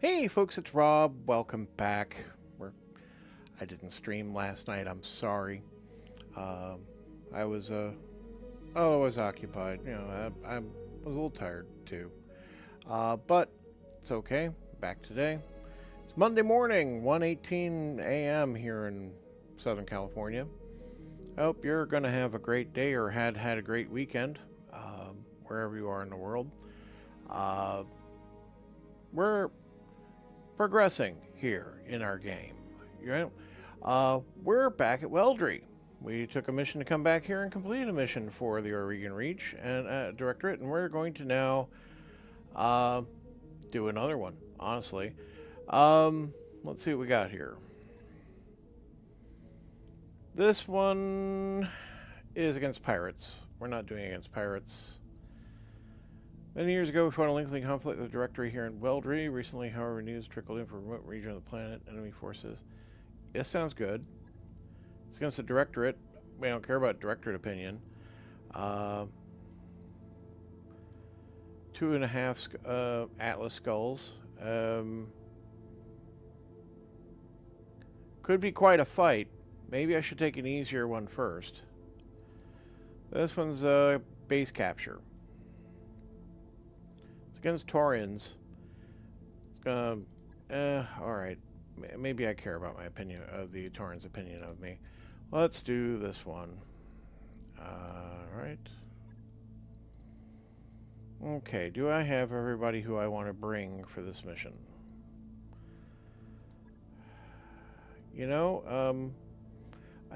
Hey folks, it's Rob. Welcome back. I didn't stream last night. I'm sorry. I was I was occupied. I was a little tired too. But it's okay. Back today. It's Monday morning, 1:18 a.m. here in Southern California. I hope you're gonna have a great day or had a great weekend, wherever you are in the world. We're progressing here in our game. We're back at Weldry. We took a mission to come back here and complete a mission for the Oregon Reach and Directorate, and we're going to now do another one, honestly. Let's see what we got here. This one is against pirates. We're not doing against pirates. Many years ago, we fought a lengthy conflict with the Directory here in Weldry. Recently, however, news trickled in from a remote region of the planet. Enemy forces. This sounds good. It's against the Directorate. We don't care about Directorate opinion. 2.5 Atlas skulls. Could be quite a fight. Maybe I should take an easier one first. This one's base capture. Against Taurians. Alright. Maybe I care about my opinion of the Taurians' opinion of me. Let's do this one. Alright. Okay, do I have everybody who I want to bring for this mission? I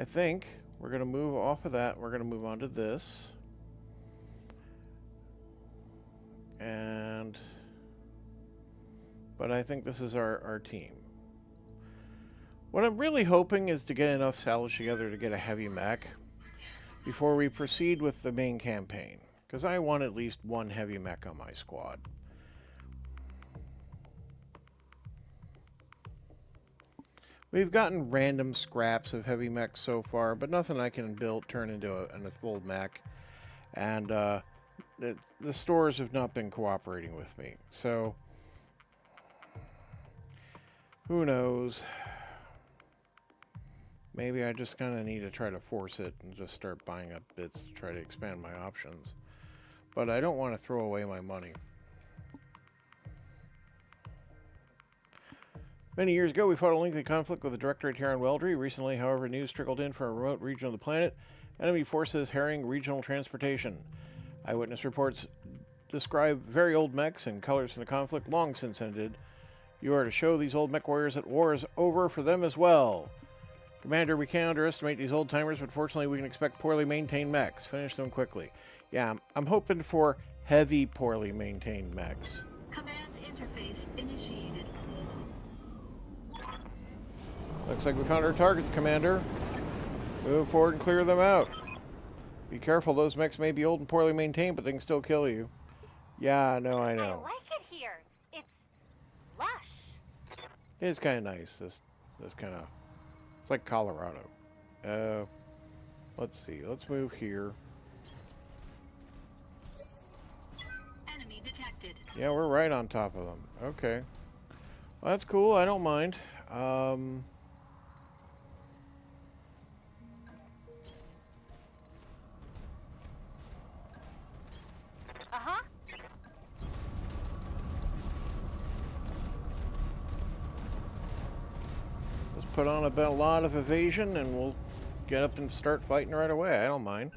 think we're going to move off of that. We're going to move on to this. But I think this is our team. What I'm really hoping is to get enough salvage together to get a heavy mech before we proceed with the main campaign. Because I want at least one heavy mech on my squad. We've gotten random scraps of heavy mechs so far, but nothing I can turn into a full mech. And the stores have not been cooperating with me, so who knows? Maybe I just kind of need to try to force it and just start buying up bits to try to expand my options. But I don't want to throw away my money. Many years ago, we fought a lengthy conflict with the Directorate here on Weldry. Recently, however, news trickled in from a remote region of the planet. Enemy forces harrying regional transportation. Eyewitness reports describe very old mechs and colors in the conflict long since ended. You are to show these old mech warriors that war is over for them as well. Commander, we can't underestimate these old timers, but fortunately we can expect poorly maintained mechs. Finish them quickly. Yeah, I'm hoping for heavy, poorly maintained mechs. Command interface initiated. Looks like we found our targets, Commander. Move forward and clear them out. Be careful, those mechs may be old and poorly maintained, but they can still kill you. Yeah, no, I know. I like it here. It's lush. It's kind of nice. This kind of... It's like Colorado. Let's see. Let's move here. Enemy detected. Yeah, we're right on top of them. Okay. Well, that's cool. I don't mind. Put on a lot of evasion and we'll get up and start fighting right away. I don't mind.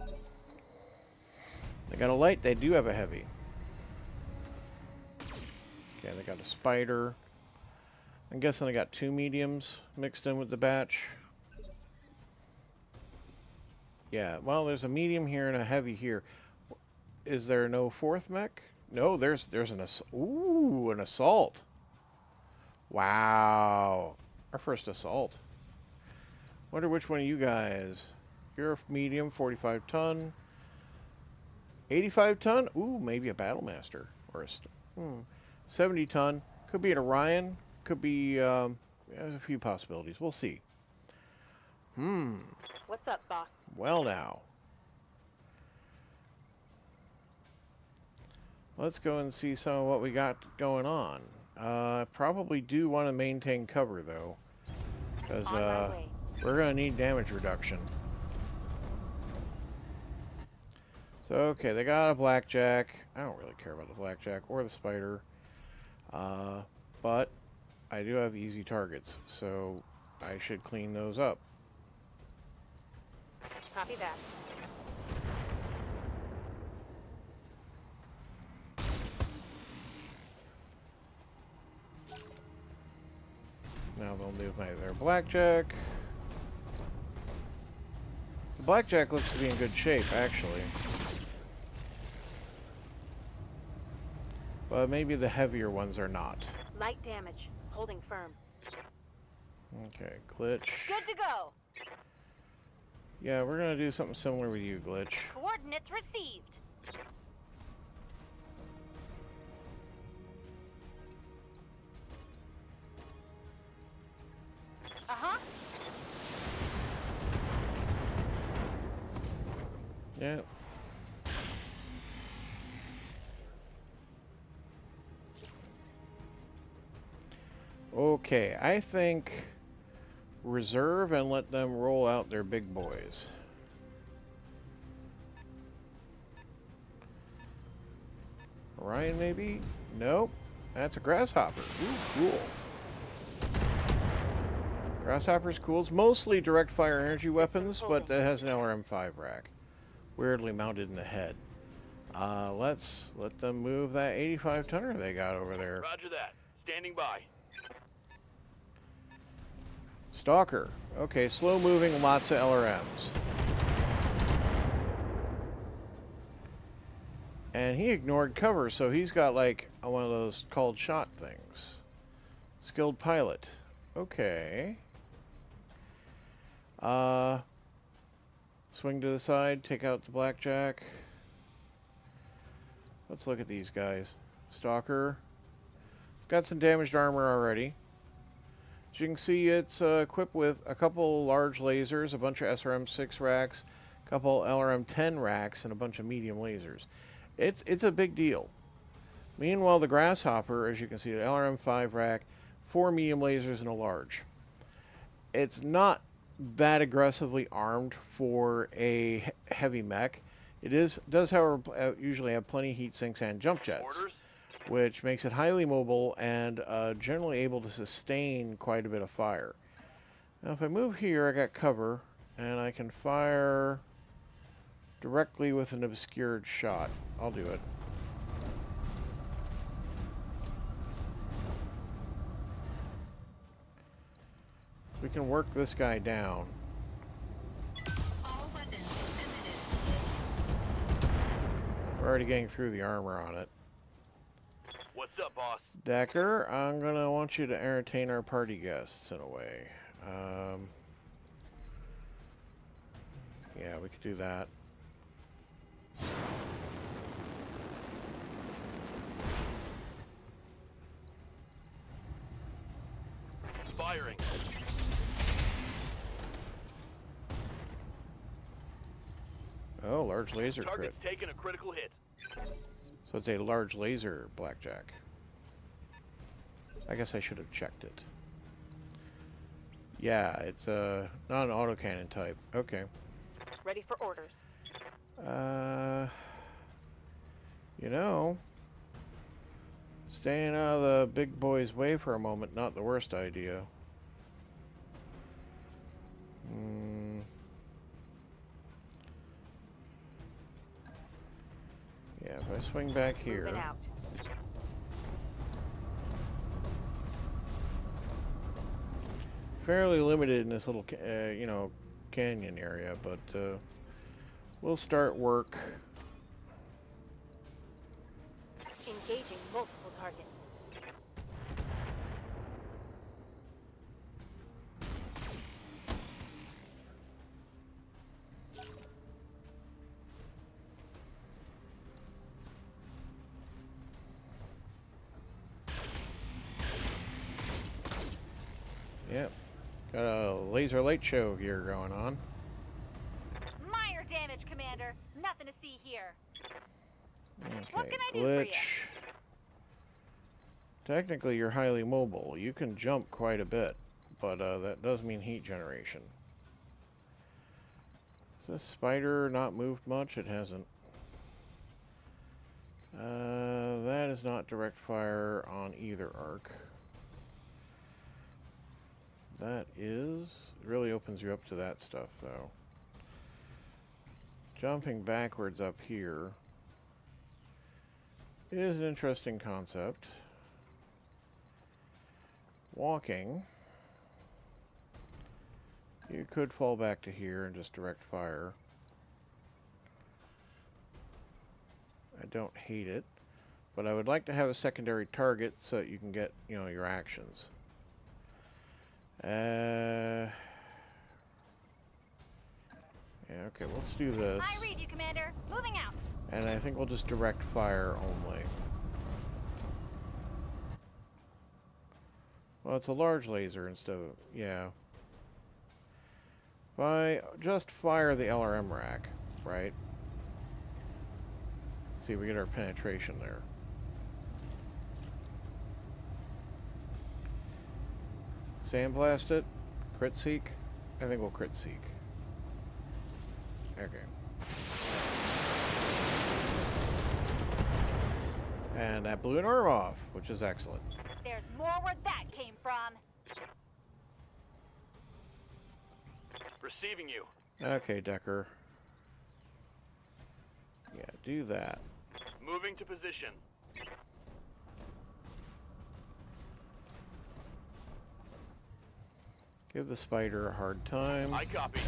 They got a light, they do have a heavy. Okay, they got a spider. I'm guessing they got 2 mediums mixed in with the batch. Yeah, well, there's a medium here and a heavy here. Is there no 4th mech? No, there's an an assault. Wow. Our first assault. Wonder which one of you guys. You're a medium, 45 ton. 85 ton? Ooh, maybe a Battlemaster. Or a 70 ton. Could be an Orion. Could be, there's a few possibilities. We'll see. What's up, boss? Well now. Let's go and see some of what we got going on. probably do want to maintain cover, though. Because On my way. we're going to need damage reduction. So, okay, they got a blackjack. I don't really care about the blackjack or the spider. But I do have easy targets, so I should clean those up. Copy that. Now they'll do their blackjack. The blackjack looks to be in good shape, actually. But maybe the heavier ones are not. Light damage. Holding firm. Okay, glitch. Good to go. Yeah, we're gonna do something similar with you, glitch. Coordinates received. Uh-huh. Yeah. Okay, I think reserve and let them roll out their big boys. Orion, maybe? Nope. That's a grasshopper. Ooh, cool. Grasshopper's cool. It's mostly direct fire energy weapons, but it has an LRM-5 rack. Weirdly mounted in the head. Let's let them move that 85-tonner they got over there. Roger that. Standing by. Stalker. Okay, slow moving, lots of LRMs. And he ignored cover, so he's got like one of those called shot things. Skilled pilot. Okay. Swing to the side, take out the blackjack. Let's look at these guys. Stalker. It's got some damaged armor already. As you can see, it's equipped with a couple large lasers, a bunch of SRM-6 racks, a couple LRM-10 racks, and a bunch of medium lasers. It's a big deal. Meanwhile, the Grasshopper, as you can see, the LRM-5 rack, 4 medium lasers and a large. It's not that aggressively armed for a heavy mech. It does, however, usually have plenty of heat sinks and jump jets, Orders. which makes it highly mobile and generally able to sustain quite a bit of fire. Now, if I move here, I got cover, and I can fire directly with an obscured shot. I'll do it. We can work this guy down. All weapons emitted. We're already getting through the armor on it. What's up, boss? Decker, I'm gonna want you to entertain our party guests in a way. Yeah, we could do that. Firing. Oh, large laser crit. Target's taking a critical hit. So it's a large laser blackjack. I guess I should have checked it. Yeah, it's not an autocannon type. Okay. Ready for orders. You know, staying out of the big boy's way for a moment, not the worst idea. Yeah, if I swing back here. Moving out. Fairly limited in this little, canyon area, but we'll start work. Engaging multiple targets. Yep. Got a laser light show here going on. Minor damage, Commander. Nothing to see here. What Okay, can I do for glitch. you? Technically, you're highly mobile. You can jump quite a bit, but that does mean heat generation. Has this spider not moved much? It hasn't. That is not direct fire on either arc. That is... really opens you up to that stuff, though. Jumping backwards up here is an interesting concept. Walking, you could fall back to here and just direct fire. I don't hate it, but I would like to have a secondary target so that you can get, you know, your actions. Yeah, okay, let's do this. I read you, Commander. Moving out. And I think we'll just direct fire only. Well, it's a large laser instead of... yeah. If I just fire the LRM rack, right? See, we get our penetration there. Sandblast it. Crit seek. I think we'll crit seek. Okay. And that blew an arm off, which is excellent. There's more where that came from. Receiving you. Okay, Decker. Yeah, do that. Moving to position. Give the spider a hard time. I copy.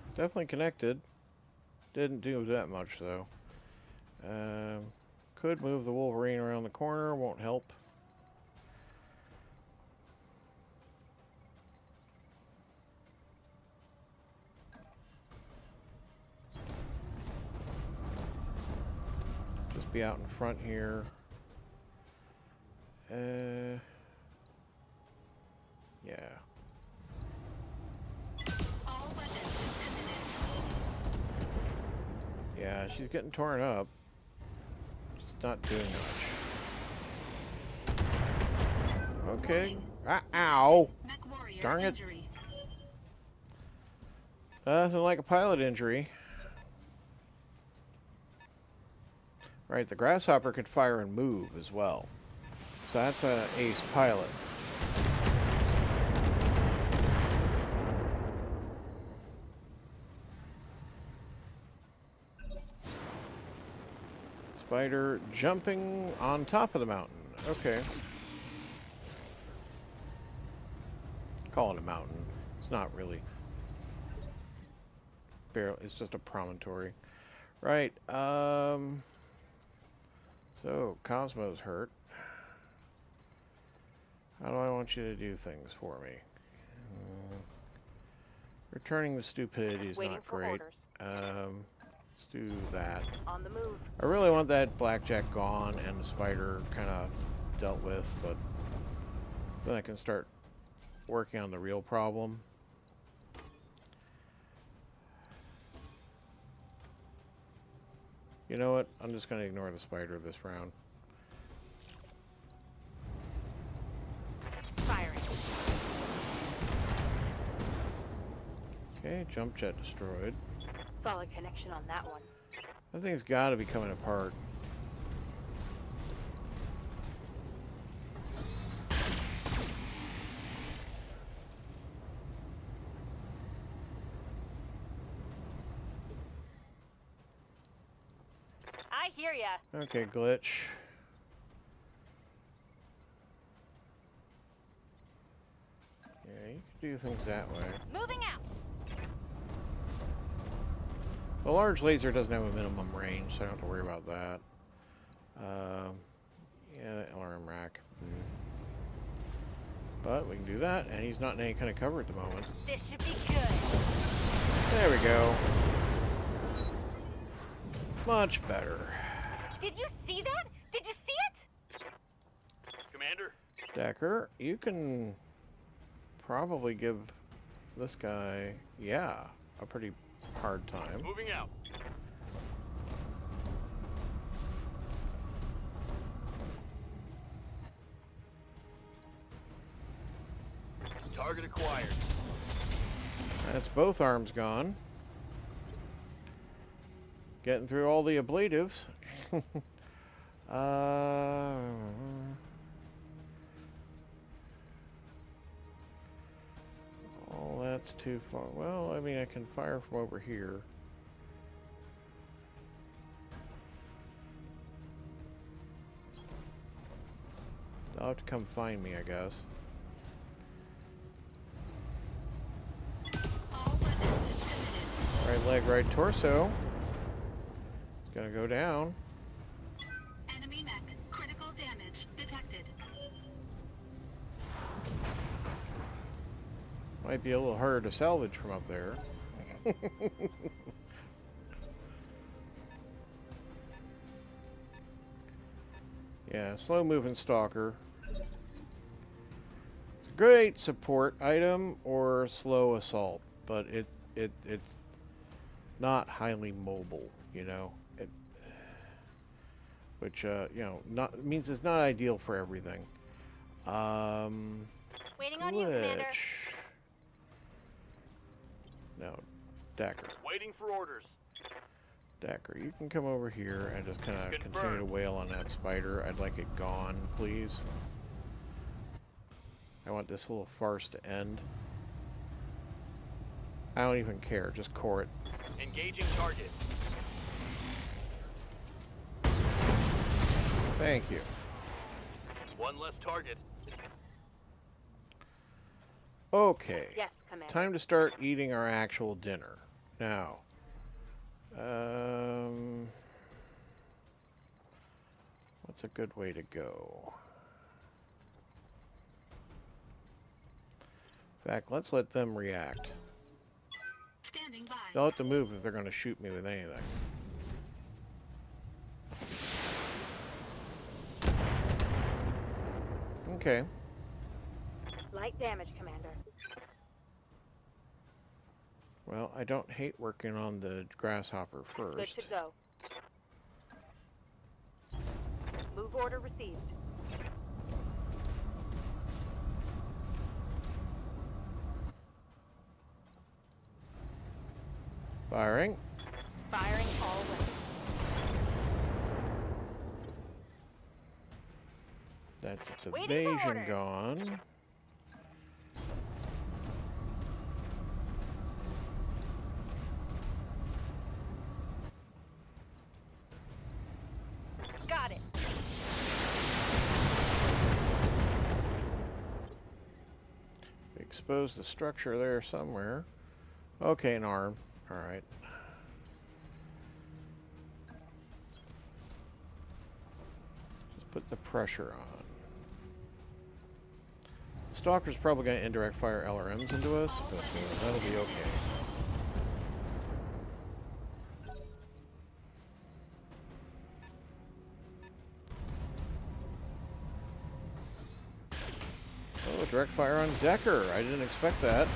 Definitely connected. Didn't do that much, though. Could move the Wolverine around the corner. Won't help. Just be out in front here. Yeah. All weapons disconnected. Yeah, she's getting torn up. Just not doing much. Okay. Ah, ow! Mech warrior Darn it. injury. Nothing like a pilot injury. Right, the Grasshopper could fire and move as well. So that's an ace pilot. Spider jumping on top of the mountain. Okay. Call it a mountain. It's not really. Barely, it's just a promontory. Right. So, Cosmo's hurt. How do I want you to do things for me? Returning the stupidity is not great. Let's do that. On the move. I really want that blackjack gone and the spider kind of dealt with, but then I can start working on the real problem. You know what? I'm just going to ignore the spider this round. Firing. Okay, jump jet destroyed. Solid connection on that one. That thing's got to be coming apart. I hear ya. Okay, glitch. Yeah, you can do things that way. Moving out. The large laser doesn't have a minimum range, so I don't have to worry about that. Yeah, LRM rack. But we can do that, and he's not in any kind of cover at the moment. This should be good. There we go. Much better. Did you see that? Did you see it? Commander. Decker, you can probably give this guy, yeah, a pretty hard time. Moving out. Target acquired. That's both arms gone. Getting through all the ablatives. Oh, that's too far. Well, I mean, I can fire from over here. They'll have to come find me, I guess. All weapons disconnected. Right leg, right torso. It's gonna go down. Enemy mech. Critical damage detected. Might be a little harder to salvage from up there. Yeah, slow moving stalker. It's a great support item or slow assault, but it's not highly mobile, you know. Which you know, not means it's not ideal for everything. Waiting on you, Commander. Glitch. No, Decker. Waiting for orders. Decker, you can come over here and just kind of continue to Confirmed. wail on that spider. I'd like it gone, please. I want this little farce to end. I don't even care. Just core it. Engaging target. Thank you. One less target. Okay. Yes, Commander. Time to start eating our actual dinner. Now. What's a good way to go? In fact, let's let them react. Standing by. They'll have to move if they're going to shoot me with anything. Okay. Light damage, Commander. Well, I don't hate working on the grasshopper Good first. to go. Move order received. Firing. Firing all weapons. That's its Waiting for evasion orders. gone. Got it. Expose the structure there somewhere. Okay, an arm. Alright. Just put the pressure on. Stalker's probably going to indirect fire LRMs into us, but that'll be okay. Oh, direct fire on Decker. I didn't expect that.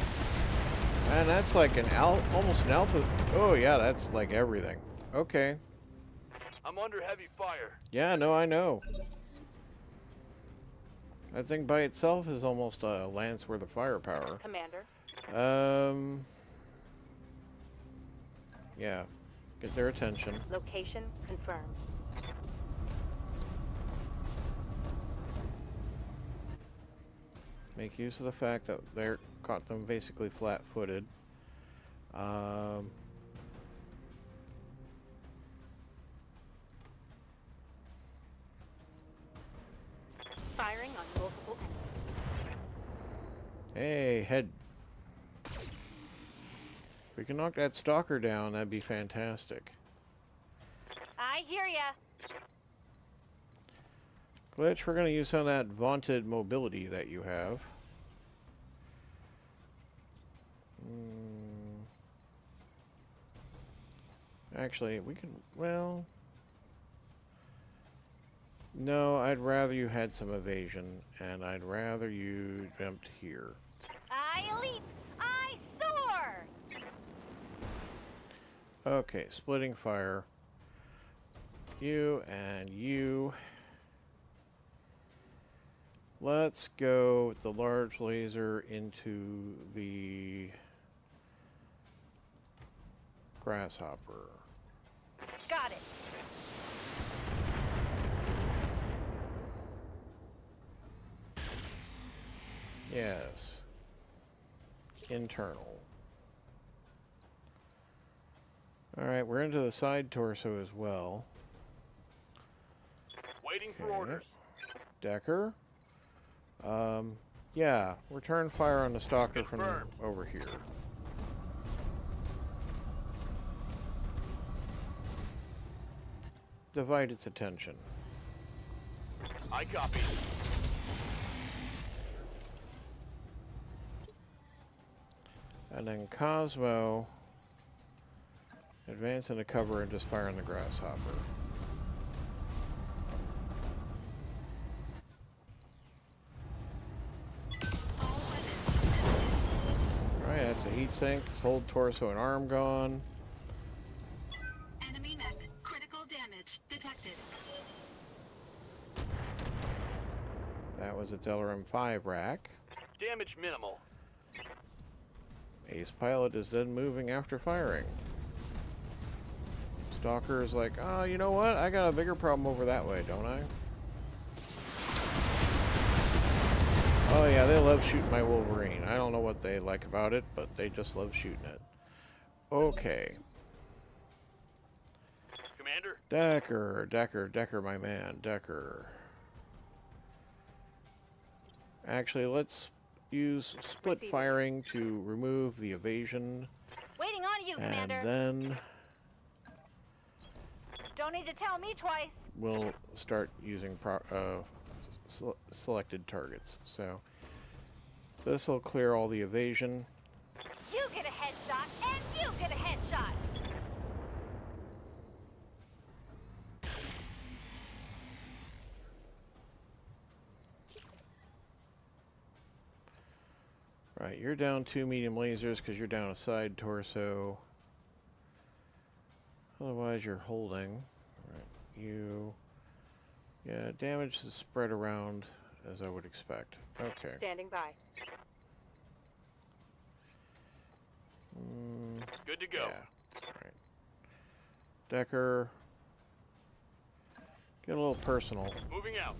And that's like an almost an alpha. Oh yeah, that's like everything. Okay. I'm under heavy fire. Yeah, no, I know. That thing by itself is almost a lance worth of firepower. Commander. Yeah. Get their attention. Location confirmed. Make use of the fact that they're caught them basically flat-footed. Firing on multiple enemies. Hey, head. If we can knock that stalker down, that'd be fantastic. I hear ya. Glitch, we're going to use some of that vaunted mobility that you have. Actually, we can, well... No, I'd rather you had some evasion, and I'd rather you jumped here. I leap. I soar. Okay, splitting fire. You and you. Let's go with the large laser into the grasshopper. Got it. Yes. Internal. Alright, we're into the side torso as well. Waiting for Okay. orders. Decker. Yeah, return fire on the stalker from Confirmed. over here. Divide its attention. I copy. And then Cosmo, advance into cover and just fire on the grasshopper. All weapons committed. Alright, that's a heat sink. Whole torso and arm gone. Enemy mech. Critical damage detected. That was its LRM-5 rack. Damage minimal. Ace pilot is then moving after firing. Stalker is like, oh, you know what? I got a bigger problem over that way, don't I? Oh yeah, they love shooting my Wolverine. I don't know what they like about it, but they just love shooting it. Okay. Commander, Decker, my man, Decker. Actually, let's use split firing to remove the evasion, Waiting on you, and Commander. then Don't need to tell me twice. we'll start using selected targets. So this will clear all the evasion. You get a headshot, and you get a headshot. Right, you're down 2 medium lasers because you're down a side torso. Otherwise, you're holding. Right, you. Yeah, damage is spread around as I would expect. Okay. Standing by. good to go. Yeah. Alright. Decker. Get a little personal. Moving out.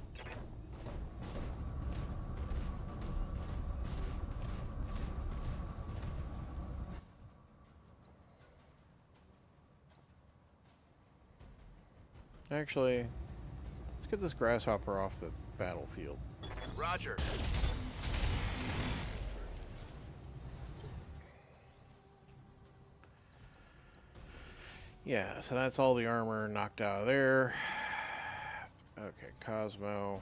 Actually, let's get this grasshopper off the battlefield. Roger. Yeah, so that's all the armor knocked out of there. Okay, Cosmo.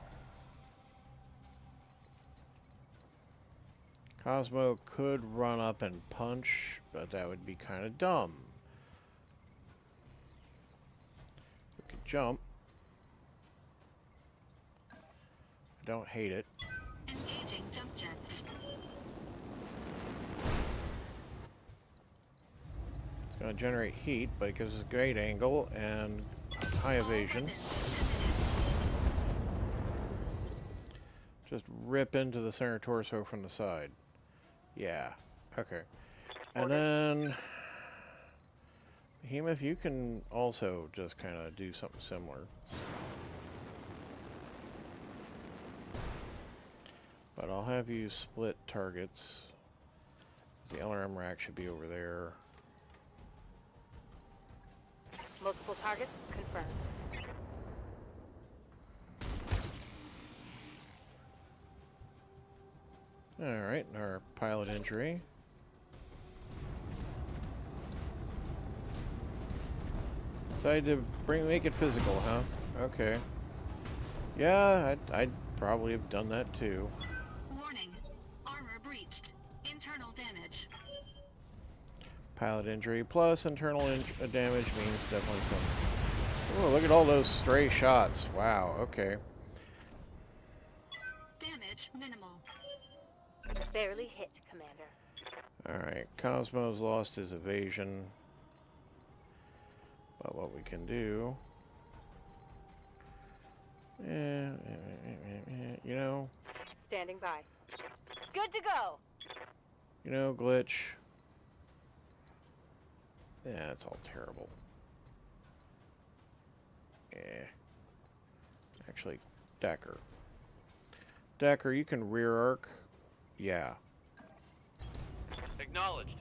Cosmo could run up and punch, but that would be kind of dumb. We could jump. I don't hate it. Engaging jump jets. It's going to generate heat, but it gives us a great angle and high evasion. All weapons committed. Just rip into the center torso from the side. Yeah. Okay. And then Behemoth, you can also just kind of do something similar. But I'll have you split targets. The LRM rack should be over there. Multiple targets confirmed. Alright, our pilot injury. Decided to make it physical, huh? Okay. Yeah, I'd probably have done that too. Warning. Armor breached. Internal damage. Pilot injury plus internal damage means definitely some. Oh, look at all those stray shots. Wow, okay. Damage minimal. Barely hit, Commander. Alright, Cosmo's lost his evasion. But what we can do... you know, Standing by. Good to go. You know, glitch. Yeah, it's all terrible. Eh. Actually, Decker. Decker, you can rear arc. Yeah. Acknowledged.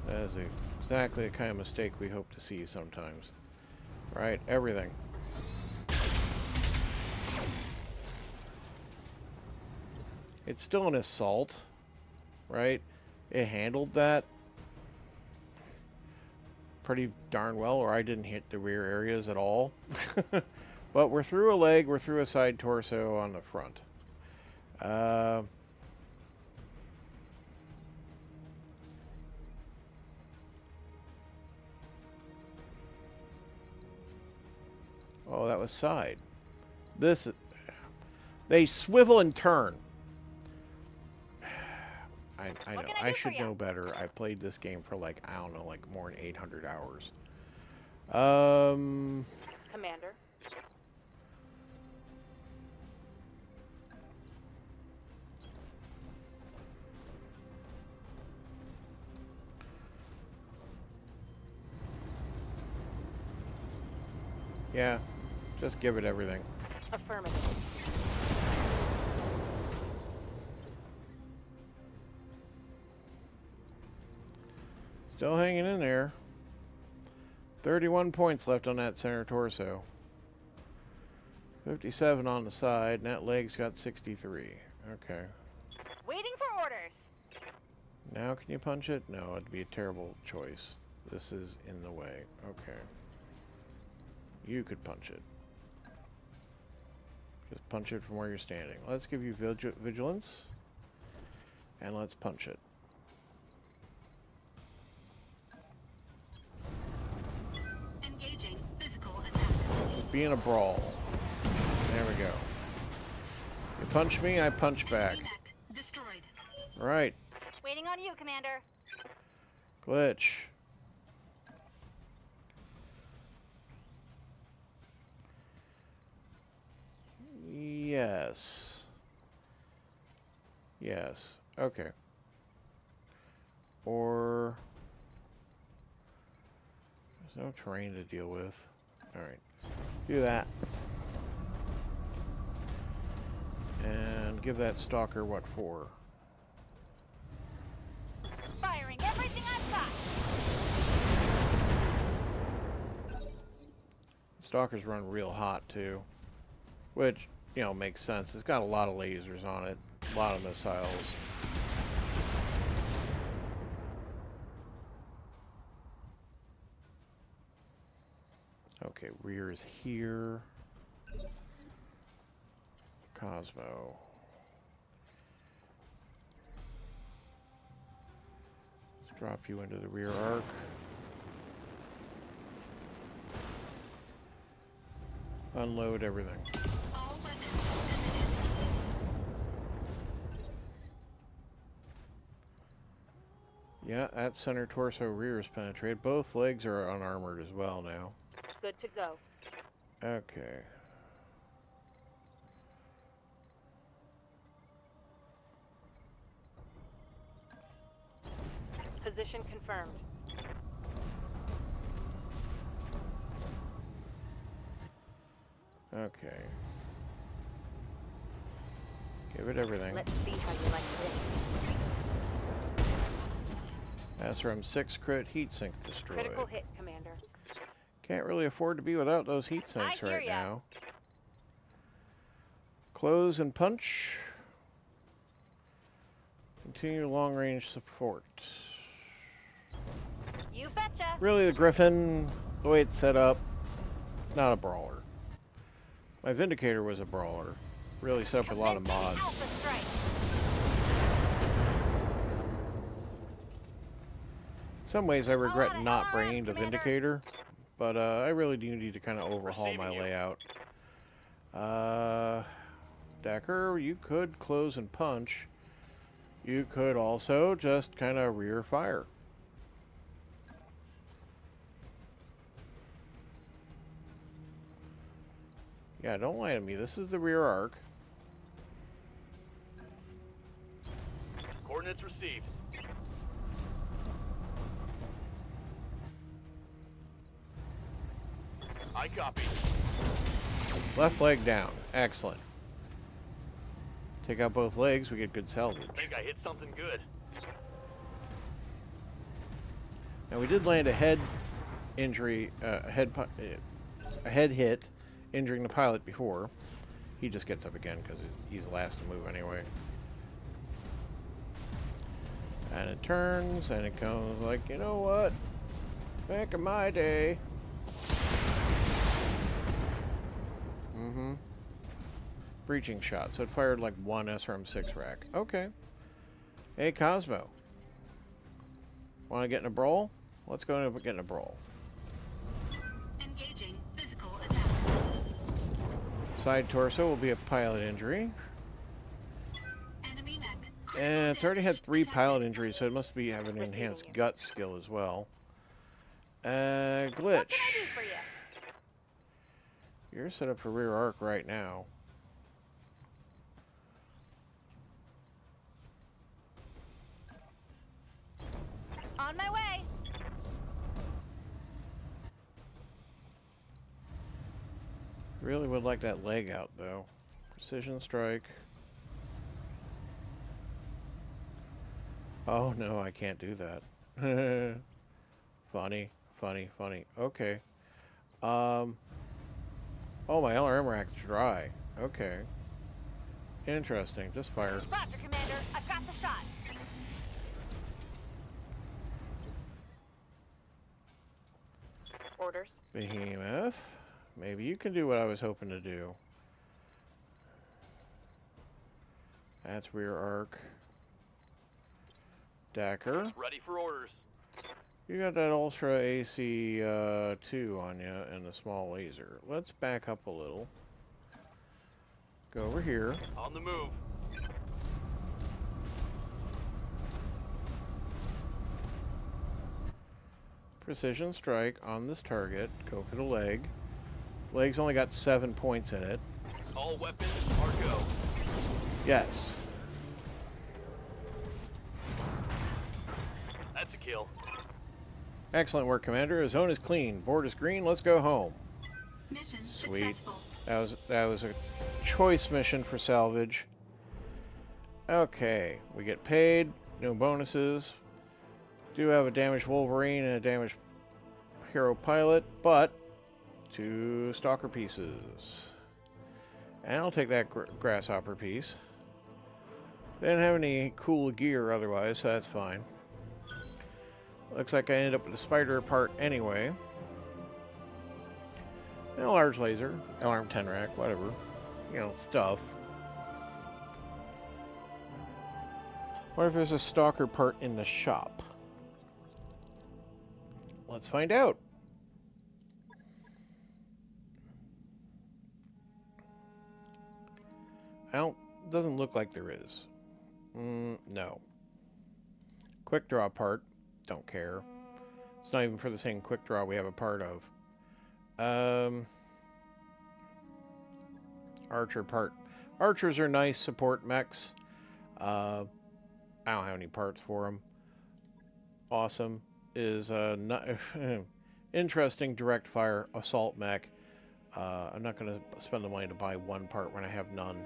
That is exactly the kind of mistake we hope to see sometimes. Right, everything. It's still an assault, right? It handled that pretty darn well, or I didn't hit the rear areas at all. But we're through a leg, we're through a side torso on the front. Oh, that was side. This... They swivel and turn. I know. I should know better. I played this game for like, I don't know, like more than 800 hours. Commander. Yeah, just give it everything. Affirmative. Still hanging in there. 31 points left on that center torso. 57 on the side, and that leg's got 63. Okay. Waiting for orders. Now can you punch it? No, it'd be a terrible choice. This is in the way. Okay. You could punch it. Just punch it from where you're standing. Let's give you vigilance. And let's punch it. Engaging physical attack. Be in a brawl. There we go. You punch me, I punch back. Enemy mech destroyed. Right. Waiting on you, Commander. Glitch. Yes. Yes. Okay. Or... There's no terrain to deal with. Alright. Do that. And give that stalker what for? Firing everything I've got. Stalkers run real hot too. Which, you know, makes sense. It's got a lot of lasers on it. A lot of missiles. Okay, rear is here. Cosmo. Let's drop you into the rear arc. Unload everything. All weapons eliminated. Yeah, that center torso rear is penetrated. Both legs are unarmored as well now. Good to go. Okay. Position confirmed. Okay. Give it everything. Let's see how you like this. That's from 6 crit heatsink destroyed. Critical hit, Commander. Can't really afford to be without those heat sinks I hear right ya. now. Close and punch. Continue long range support. You betcha. Really, the Griffin, the way it's set up, not a brawler. My Vindicator was a brawler. Really set up with a lot of mods. Alpha strike. In some ways, I regret on it, not on it, bringing the Commander. Vindicator, but I really do need to kind of overhaul my Receiving you. layout. Decker, you could close and punch. You could also just kind of rear fire. Yeah, don't lie to me. This is the rear arc. Coordinates received. I copy. Left leg down. Excellent. Take out both legs, we get good salvage. I think I hit something good. Now we did land a head injury, a head hit, injuring the pilot before. He just gets up again because he's the last to move anyway. And it turns, and it goes like, you know what? Back in my day. Breaching shot, so it fired like one SRM-6 rack. Okay. Hey, Cosmo. Want to get in a brawl? Let's go and get in a brawl. Engaging physical attack. Side torso will be a pilot injury. Enemy mech. And it's already had 3 pilot injuries, so it must be having an enhanced gut skill as well. Glitch. What can I do for you? You're set up for rear arc right now. On my way. Really would like that leg out, though. Precision strike. Oh, no, I can't do that. Funny, funny, funny. Okay. Oh, my LRM rack's dry. Okay. Interesting. Just fire. Roger, Commander. I've got the shot. Orders. Behemoth. Maybe you can do what I was hoping to do. That's rear arc. Dacker. Ready for orders. You got that Ultra AC 2 on you and the small laser. Let's back up a little. Go over here. On the move. Precision strike on this target. Go for the leg. Leg's only got 7 points in it. All weapons are go. Yes. That's a kill. Excellent work, Commander. Zone is clean. Board is green. Let's go home. Mission Sweet. successful. That was a choice mission for salvage. Okay, we get paid. No bonuses. Do have a damaged Wolverine and a damaged hero pilot, but 2 stalker pieces. And I'll take that grasshopper piece. They didn't have any cool gear otherwise, so that's fine. Looks like I ended up with a spider part anyway. And a large laser, alarm 10 rack, whatever. You know, stuff. What if there's a stalker part in the shop? Let's find out. Doesn't look like there is. No. Quick draw part. Don't care. It's not even for the same quick draw we have a part of. Archer part. Archers are nice support mechs. I don't have any parts for them. Awesome is interesting direct fire assault mech. I'm not going to spend the money to buy one part when I have none.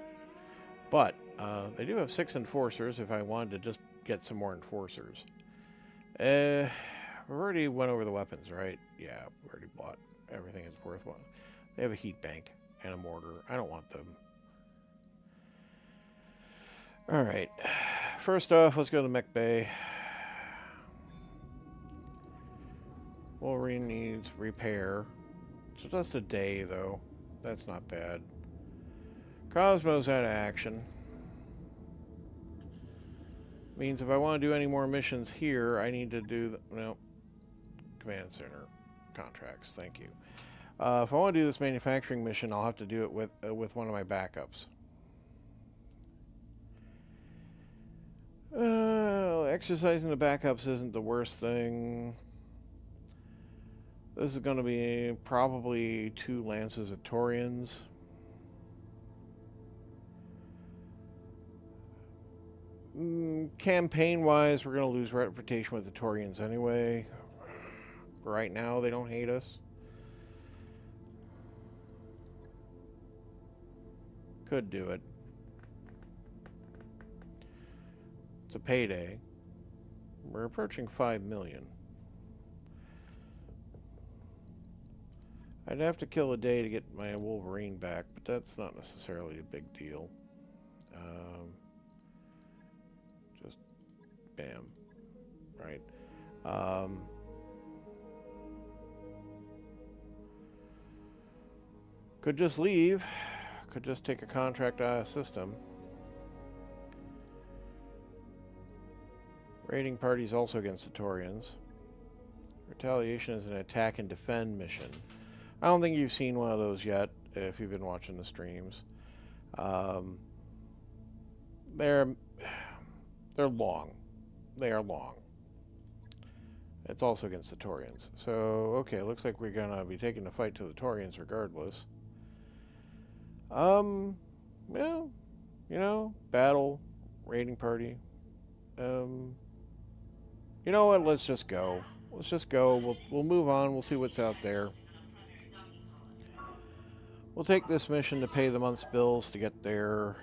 But they do have 6 enforcers if I wanted to just get some more enforcers. We already went over the weapons, right? Yeah, we already bought everything that's worth one. They have a heat bank and a mortar. I don't want them. Alright. First off, let's go to the mech bay. Wolverine needs repair. So just a day, though. That's not bad. Cosmo's out of action. Means if I want to do any more missions here, I need to do no command center contracts. Thank you. If I want to do this manufacturing mission, I'll have to do it with one of my backups. Exercising the backups isn't the worst thing. This is going to be probably 2 Lances of Taurians. Campaign-wise, we're going to lose reputation with the Torians anyway. Right now, they don't hate us. Could do it. It's a payday. We're approaching 5 million. I'd have to kill a day to get my Wolverine back, but that's not necessarily a big deal. Just bam. Right. Could just leave. Could just take a contract out of system. Raiding parties also against the Torians. Retaliation is an attack and defend mission. I don't think you've seen one of those yet, if you've been watching the streams. They're long. They are long. It's also against the Torians. So, okay, looks like we're going to be taking the fight to the Torians regardless. Well, you know, battle, raiding party. You know what? Let's just go. Let's just go. We'll move on. We'll see what's out there. We'll take this mission to pay the month's bills to get there,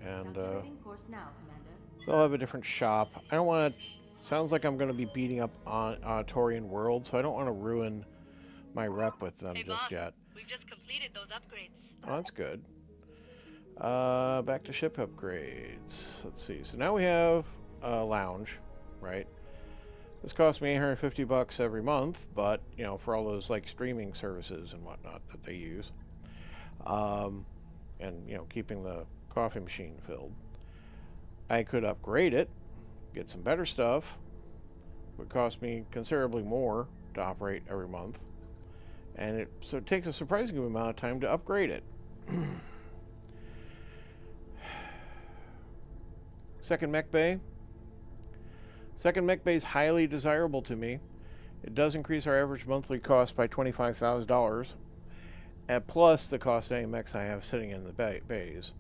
and they'll have a different shop. I don't want to. Sounds like I'm going to be beating up on Torian World, so I don't want to ruin my rep with them just yet. We've just completed those upgrades. Oh, that's good. Back to ship upgrades. Let's see. So now we have a lounge, right? This costs me $850 every month, but you know, for all those like streaming services and whatnot that they use, and you know, keeping the coffee machine filled. I could upgrade it, get some better stuff. Would cost me considerably more to operate every month, and so it takes a surprising amount of time to upgrade it. Second mech bay. Second mech bay is highly desirable to me. It does increase our average monthly cost by $25,000, plus the cost of any mechs I have sitting in the bays.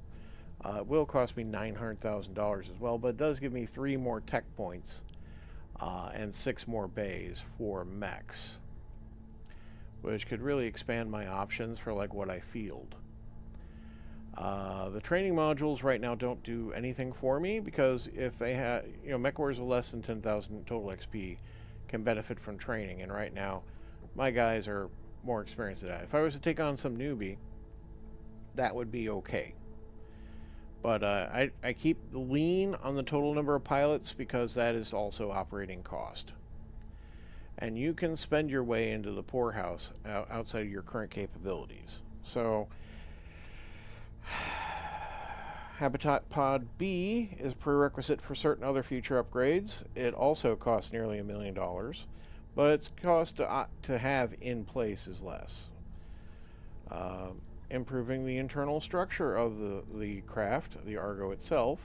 It will cost me $900,000 as well, but it does give me 3 more tech points and 6 more bays for mechs, which could really expand my options for like what I field. The training modules right now don't do anything for me because if they have, you know, mech wars with less than 10,000 total XP can benefit from training, and right now my guys are more experienced at that. If I was to take on some newbie, that would be okay. But I keep lean on the total number of pilots because that is also operating cost. And you can spend your way into the poorhouse outside of your current capabilities. So, Habitat Pod B is prerequisite for certain other future upgrades. It also costs nearly $1 million, but its cost to have in place is less. Improving the internal structure of the craft, the Argo itself,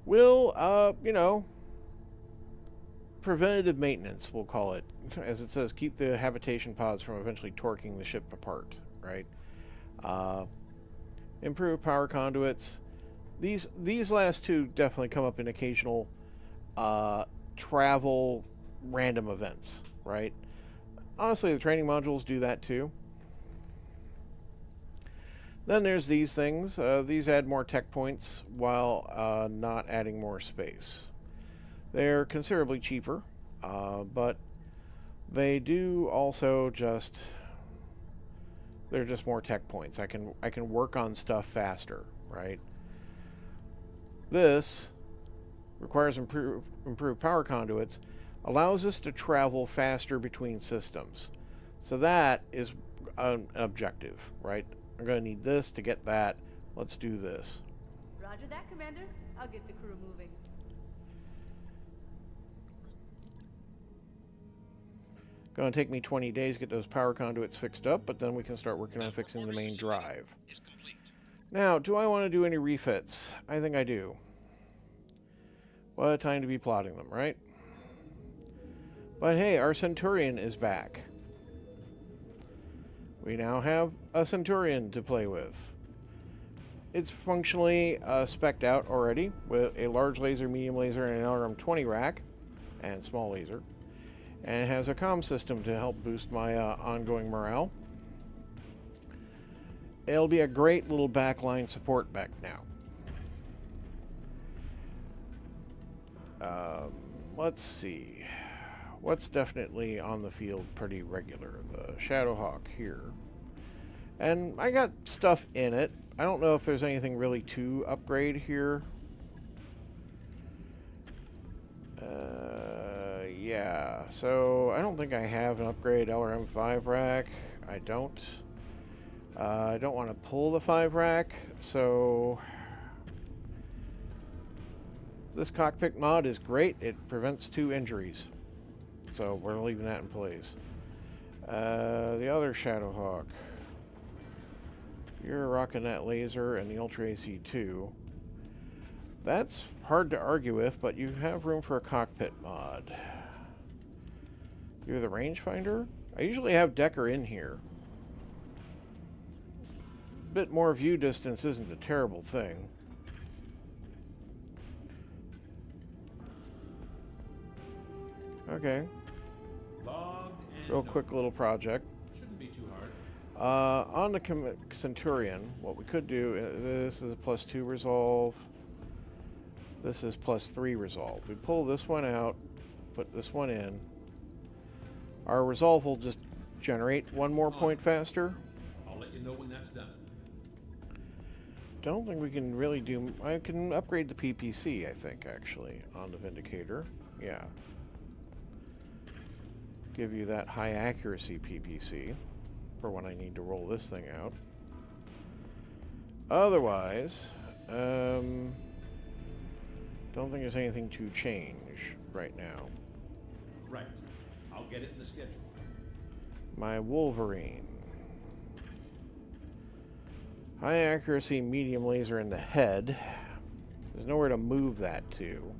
will, you know, preventative maintenance, we'll call it. As it says, keep the habitation pods from eventually torquing the ship apart, right? Improve power conduits. These last two definitely come up in occasional travel random events, right? Honestly, the training modules do that too. Then there's these things. These add more tech points while not adding more space. They're considerably cheaper, but they do also just... They're just more tech points. I can work on stuff faster, right? This requires improved power conduits, allows us to travel faster between systems. So that is an objective, right? I'm going to need this to get that. Let's do this. Roger that, Commander. I'll get the crew moving. Going to take me 20 days to get those power conduits fixed up, but then we can start working on fixing the main drive. Now, do I want to do any refits? I think I do. What a time to be plotting them, right? But hey, our Centurion is back. We now have a Centurion to play with. It's functionally spec'd out already with a large laser, medium laser, and an LRM-20 rack, and small laser. And it has a comm system to help boost my ongoing morale. It'll be a great little backline support mech now. Let's see. What's definitely on the field pretty regular? The Shadowhawk here. And I got stuff in it. I don't know if there's anything really to upgrade here. Yeah, so I don't think I have an upgrade LRM-5 rack. I don't want to pull the 5 rack, so this cockpit mod is great. It prevents 2 injuries, so we're leaving that in place. The other Shadowhawk. You're rocking that laser and the Ultra AC-2. That's hard to argue with, but you have room for a cockpit mod. You're the rangefinder? I usually have Decker in here. A bit more view distance isn't a terrible thing. Okay. Real quick little project. Shouldn't be too hard. On the Centurion, what we could do, this is a +2 resolve. This is +3 resolve. We pull this one out, put this one in. Our resolve will just generate 1 more point faster. I'll let you know when that's done. Don't think we can really do... I can upgrade the PPC, I think, actually, on the Vindicator. Yeah. Give you that high accuracy PPC for when I need to roll this thing out. Otherwise, don't think there's anything to change right now. Right. I'll get it in the schedule. My Wolverine. High accuracy medium laser in the head. There's nowhere to move that to.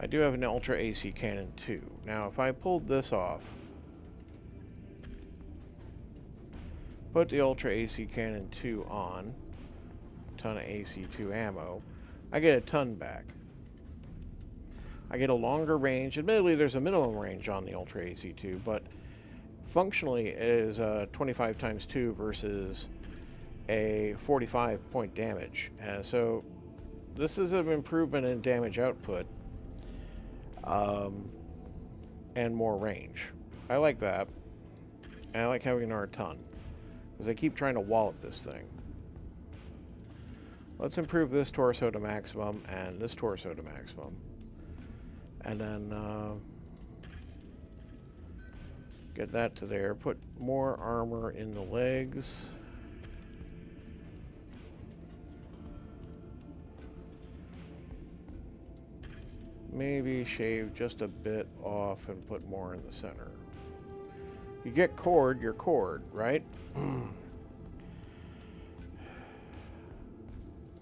I do have an Ultra AC cannon too. Now if I pulled this off, put the Ultra AC cannon 2 on, ton of AC2 ammo, I get a ton back. I get a longer range. Admittedly, there's a minimum range on the Ultra AC2, but functionally it is 25 times 2 versus a 45 point damage. So this is an improvement in damage output and more range. I like that. And I like having another ton, because I keep trying to wallet this thing. Let's improve this torso to maximum and this torso to maximum. And then get that to there. Put more armor in the legs. Maybe shave just a bit off and put more in the center. You get cord, you're cord, right?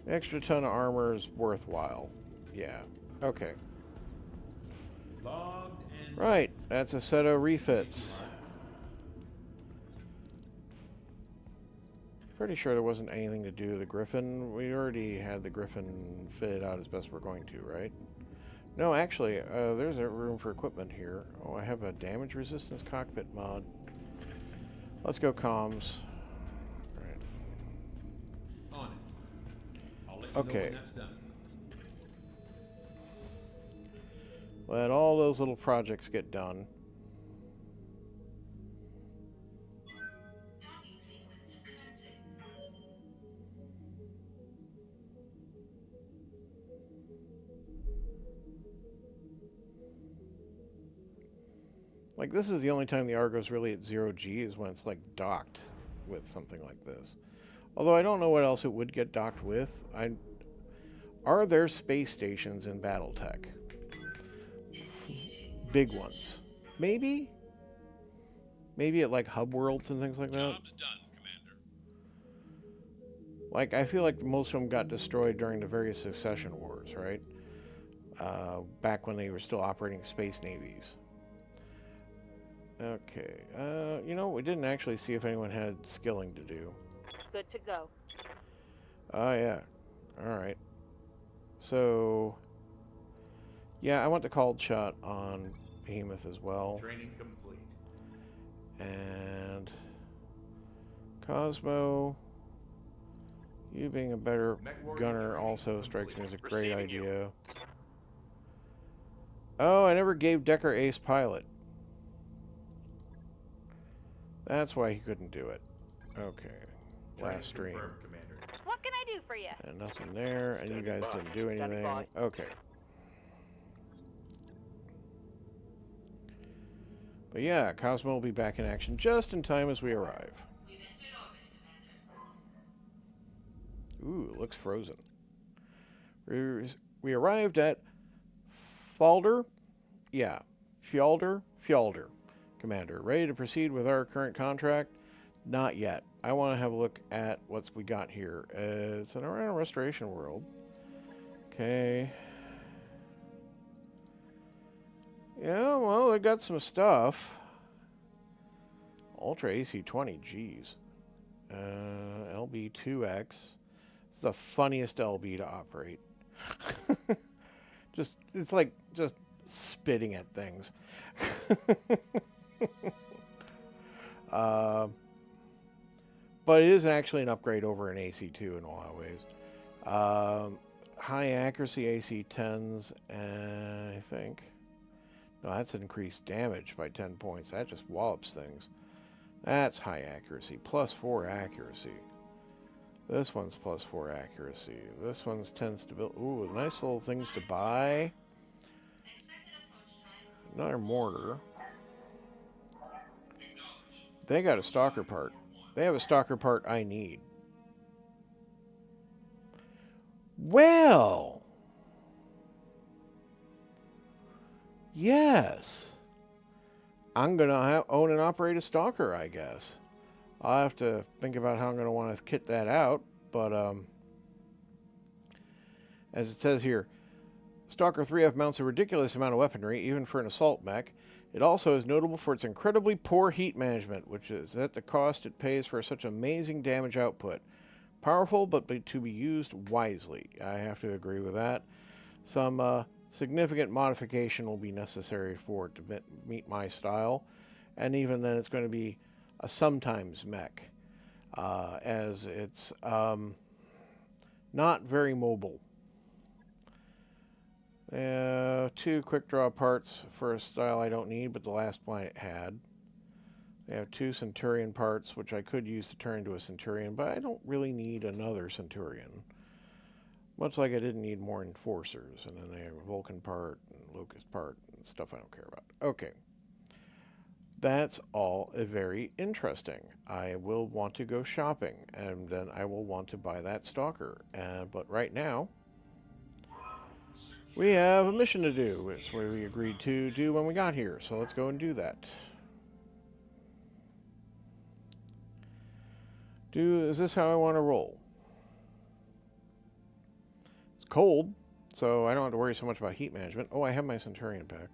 Extra ton of armor is worthwhile. Yeah. Okay. Logged and Right. That's a set of refits. Pretty sure there wasn't anything to do with the Griffin. We already had the Griffin fitted out as best we're going to, right? No, actually, there's a room for equipment here. Oh, I have a damage resistance cockpit mod. Let's go comms. All right. on it. I'll let you know Okay. when that's done. Let all those little projects get done. Docking sequence commencing. Like, this is the only time the Argo's really at 0G is when it's, like, docked with something like this. Although I don't know what else it would get docked with. Are there space stations in BattleTech? Big ones. Maybe? Maybe at, like, hub worlds and things like that? Job's done, Commander. Like, I feel like most of them got destroyed during the various succession wars, right? Back when they were still operating space navies. Okay. You know, we didn't actually see if anyone had skilling to do. Good to go. Oh, yeah. All right. So, yeah, I want the called shot on Behemoth as well. Training complete. And Cosmo, you being a better Mech warrior gunner training also strikes me as a great Receiving you. idea. Oh, I never gave Decker Ace Pilot. That's why he couldn't do it. Okay. Training Last stream. confirmed, Commander. What can I do for you? And nothing there, and you guys didn't do Standing anything. by. Okay. But yeah, Cosmo will be back in action just in time as we arrive. We've entered orbit, Commander. Ooh, it looks frozen. We arrived at Falder? Yeah, Fjolder? Fjolder, Commander. Ready to proceed with our current contract? Not yet. I want to have a look at what we got here. It's an around restoration world. Okay. Yeah, well, they got some stuff. Ultra AC-20, geez. LB2X. It's the funniest LB to operate. It's like just spitting at things. But it is actually an upgrade over an AC2 in a lot of ways. High accuracy AC-10s, and I think... No, that's increased damage by 10 points. That just wallops things. That's high accuracy. +4 accuracy. This one's +4 accuracy. This one's 10 stability. Ooh, nice little things to buy. Another mortar. They got a stalker part. They have a stalker part I need. Well... Yes. I'm going to own and operate a stalker, I guess. I'll have to think about how I'm going to want to kit that out. But, as it says here, Stalker 3F mounts a ridiculous amount of weaponry, even for an assault mech. It also is notable for its incredibly poor heat management, which is at the cost it pays for such amazing damage output. Powerful, but to be used wisely. I have to agree with that. Some, significant modification will be necessary for it to meet my style, and even then it's going to be a sometimes mech, as it's not very mobile. 2 quick draw parts for a style I don't need, but the last planet had. They have 2 Centurion parts, which I could use to turn into a Centurion, but I don't really need another Centurion. Much like I didn't need more Enforcers. And then they have a Vulcan part and Locust part and stuff I don't care about. Okay. That's all very interesting. I will want to go shopping, and then I will want to buy that stalker. But right now, we have a mission to do. It's what we agreed to do when we got here. So let's go and do that. Is this how I want to roll? Cold, so I don't have to worry so much about heat management. Oh, I have my Centurion pack.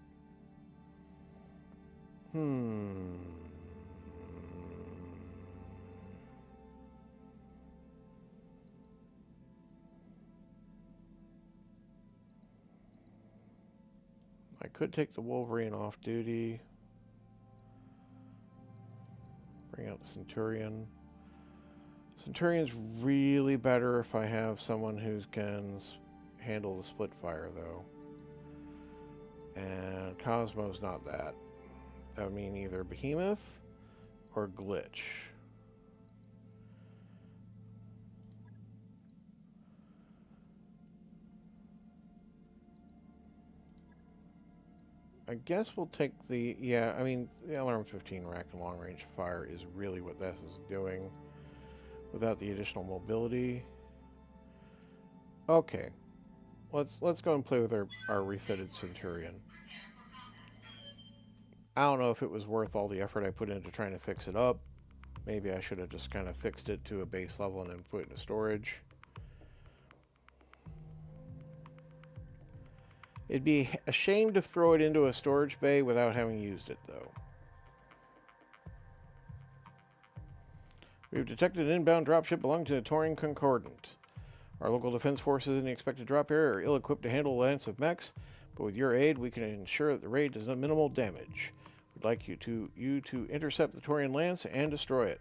I could take the Wolverine off duty. Bring out the Centurion. Centurion's really better if I have someone who can handle the split fire, though. And Cosmo's not that. That would mean either Behemoth or Glitch. I guess we'll take the... Yeah, I mean, the Alarm 15 rack and long-range fire is really what this is doing without the additional mobility. Okay. Let's go and play with our refitted Centurion. I don't know if it was worth all the effort I put into trying to fix it up. Maybe I should have just kind of fixed it to a base level and then put it into storage. It'd be a shame to throw it into a storage bay without having used it, though. We've detected an inbound dropship belonging to the Taurian Concordant. Our local defense forces in the expected drop area are ill-equipped to handle a lance of mechs, but with your aid, we can ensure that the raid does minimal damage. We'd like you to intercept the Taurian lance and destroy it.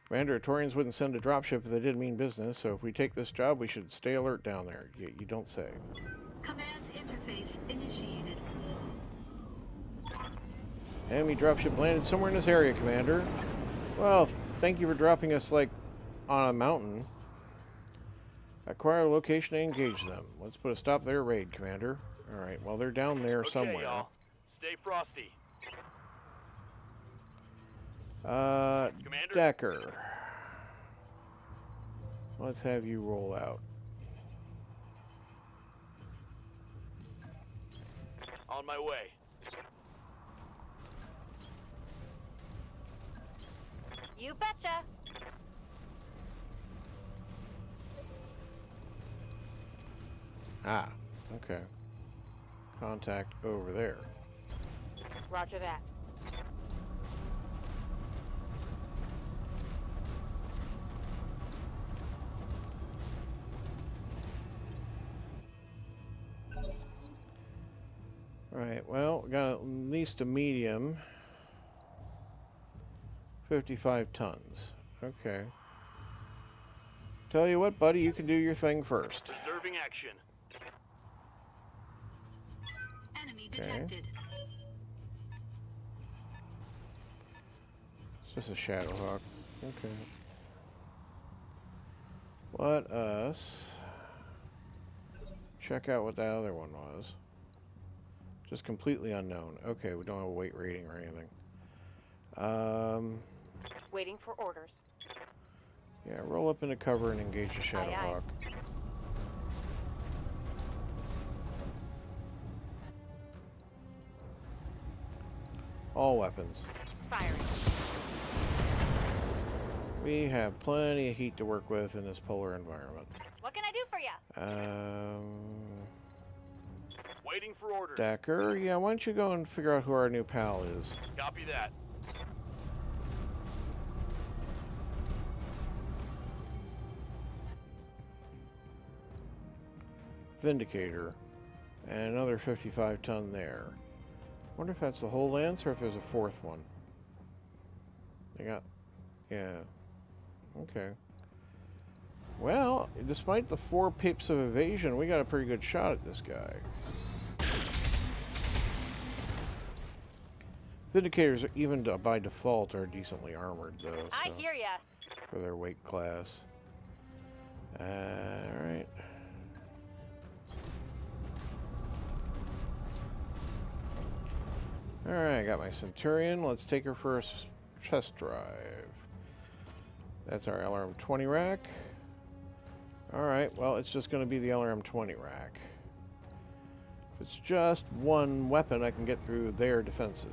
Commander, Taurians wouldn't send a dropship if they didn't mean business, so if we take this job, we should stay alert down there. You don't say. Command interface initiated. Enemy dropship landed somewhere in this area, Commander. Well, thank you for dropping us, like, on a mountain. Acquire a location and engage them. Let's put a stop to their raid, Commander. Alright, well, they're down there Okay, somewhere. y'all. Stay frosty. Commander? Decker. Let's have you roll out. On my way. You betcha. Ah, okay. Contact over there. Roger that. Right, well, we got at least a medium. 55 tons. Okay. Tell you what, buddy, you can do your thing first. Observing action. Enemy detected. It's just a Shadowhawk. Okay. Let us check out what that other one was. Just completely unknown. Okay, we don't have a weight rating or anything. Waiting for orders. Yeah, roll up into cover and engage the Aye, aye. Shadowhawk. All weapons. Firing. We have plenty of heat to work with in this polar environment. What can I do for you? Waiting for orders. Decker, yeah, why don't you go and figure out who our new pal is? Copy that. Vindicator. And another 55 ton there. Wonder if that's the whole lance or if there's a fourth one. They got... yeah. Okay. Well, despite the 4 pips of evasion, we got a pretty good shot at this guy. Vindicators, even by default, are decently armored, though. I So, hear ya. for their weight class. Alright. Alright, I got my Centurion. Let's take her for a test drive. That's our LRM-20 rack. Alright, well, it's just going to be the LRM-20 rack. If it's just one weapon, I can get through their defenses.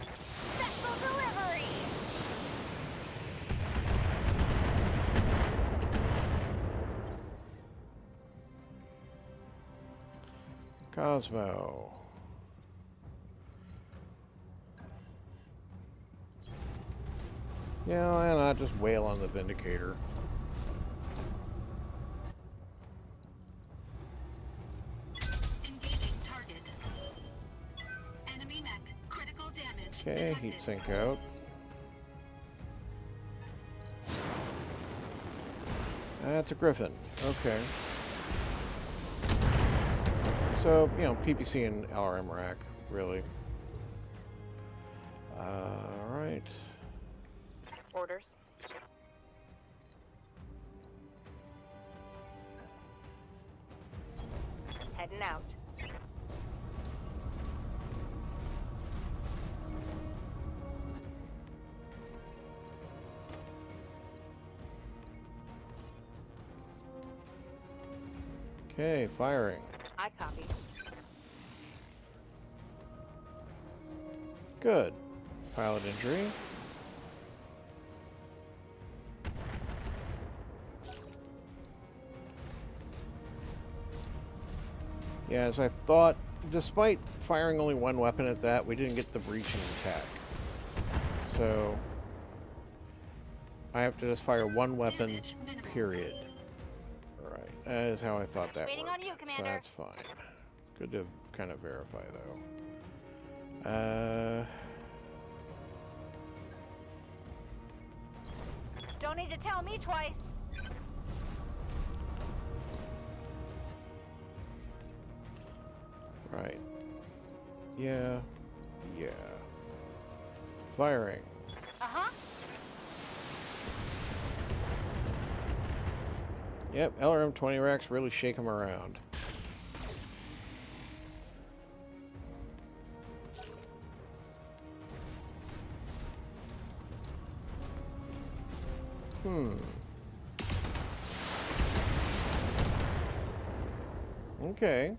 Special delivery. Cosmo. Yeah, why not just wail on the Vindicator? Engaging target. Enemy mech. Critical damage. Okay, detected. heat sink out. That's a Griffin. Okay. So, you know, PPC and LRM rack, really. Alright. Orders. Heading out. Okay, firing. I copy. Good. Pilot injury. Yeah, as I thought, despite firing only one weapon at that, we didn't get the breaching attack. So, I have to just fire one weapon, Damage minimal. period. Right, that is how I thought that Waiting worked. on you, So Commander. that's fine. Good to kind of verify, though. Don't need to tell me twice. Right. Yeah. Yeah. Firing. Uh-huh. Yep, LRM-20 racks really shake them around. Okay.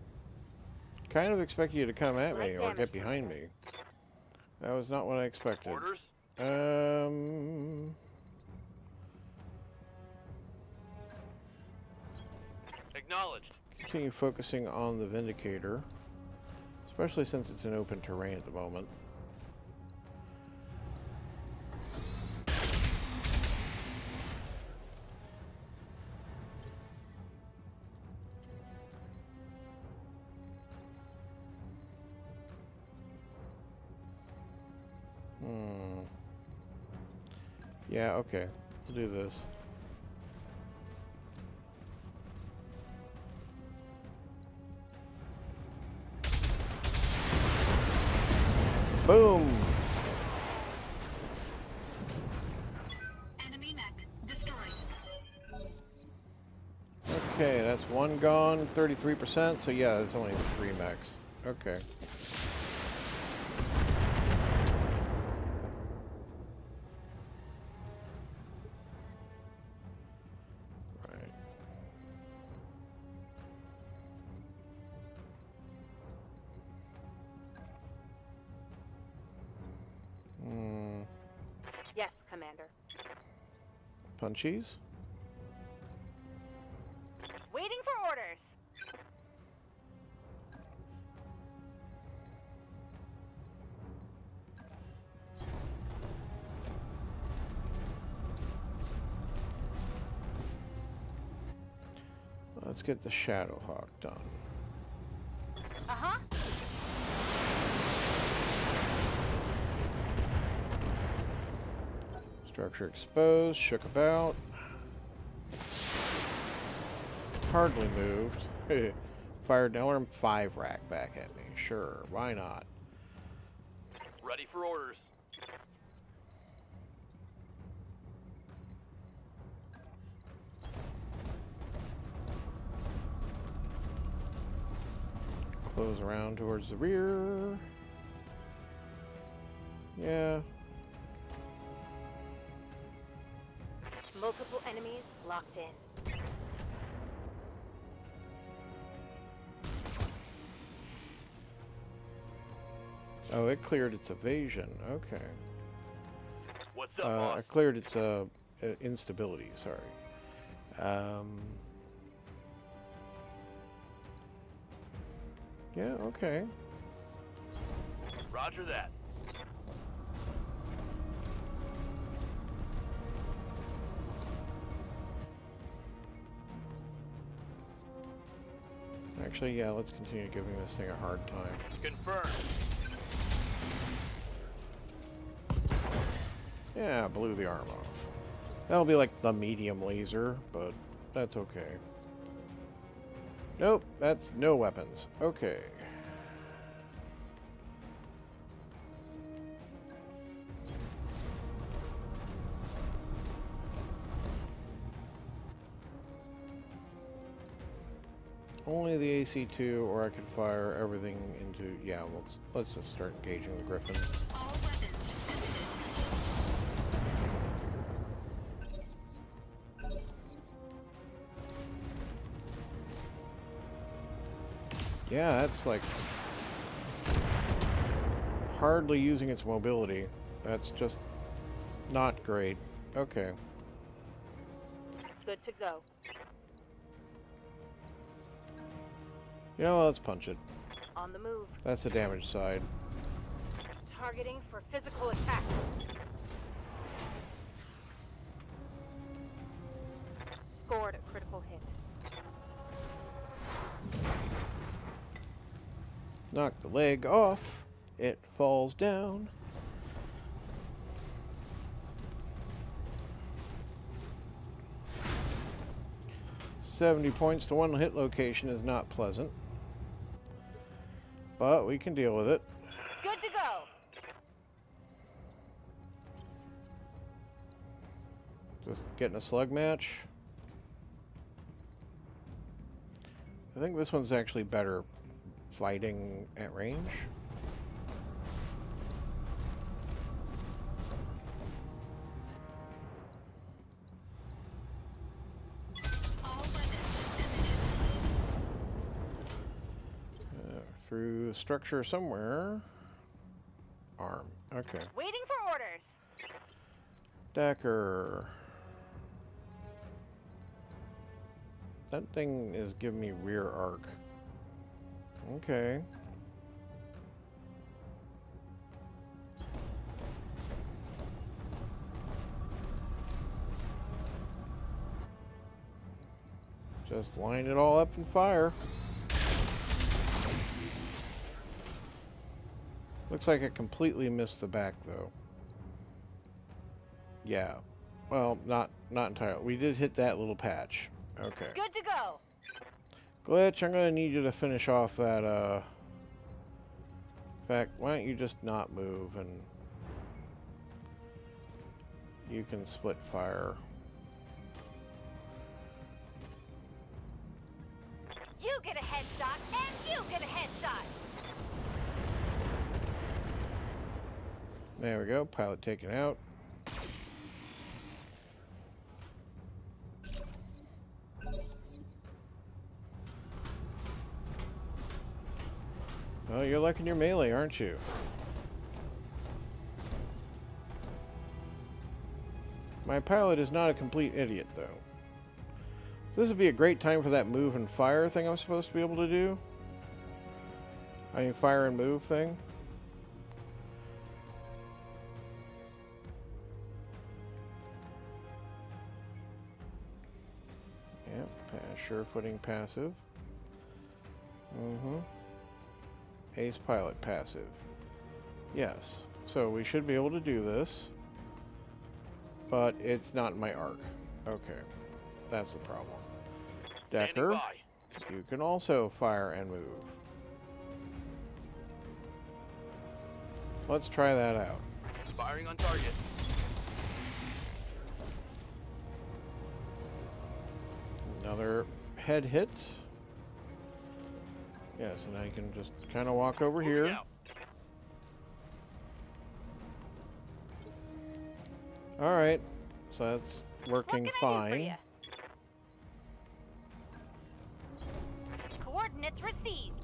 Kind of expect you to come at me or get behind me. That was not what I expected. Orders? Acknowledged. Continue focusing on the Vindicator, especially since it's in open terrain at the moment. Yeah, okay. We'll do this. Boom! Enemy mech destroyed. Okay, that's one gone, 33%, so yeah, it's only 3 mechs. Okay. Right. Yes, Commander. Punchies? Waiting for orders. Let's get the Shadowhawk done. Uh-huh. Structure exposed, shook about. Hardly moved. Fired an LRM-5 rack back at me. Sure, why not? Ready for orders. Close around towards the rear. Yeah. Multiple enemies locked in. Oh, it cleared its evasion. Okay. What's up, boss? It cleared its instability. Sorry. Yeah. Okay. Roger that. Actually, yeah. Let's continue giving this thing a hard time. Confirmed. Yeah, blew the arm off. That'll be like the medium laser, but that's okay. Nope, that's no weapons. Okay. Only the AC-2, or I could fire everything into... Yeah, let's just start engaging the Griffin. All weapons committed. Yeah, that's like... hardly using its mobility. That's just not great. Okay. Good to go. You know, let's punch it. On the move. That's the damage side. Targeting for physical attack. critical hit. Knock the leg off. It falls down. $70 points to one hit location is not pleasant. But we can deal with it. Good to go. Just getting a slug match. I think this one's actually better fighting at range. All weapons committed. Through a structure somewhere. Arm. Okay. Waiting for orders. Decker. That thing is giving me rear arc. Okay. Just line it all up and fire. Looks like I completely missed the back though. Yeah. Well, not entirely. We did hit that little patch. Okay. Good to go. Glitch, I'm gonna need you to finish off that, in fact, why don't you just not move and you can split fire. You get a headshot, and you get a headshot. There we go, pilot taken out. Oh, you're liking your melee, aren't you? My pilot is not a complete idiot, though. So this would be a great time for that move and fire thing I'm supposed to be able to do. I mean, fire and move thing. Yep, sure footing passive. Ace pilot passive. Yes. So we should be able to do this. But it's not in my arc. Okay. That's the problem. Decker, you can also fire and move. Let's try that out. Firing on target. Another head hit. Yes, and I can just kind of walk over Moving here. out. Alright, so that's What working can I do fine. for you? Coordinates received.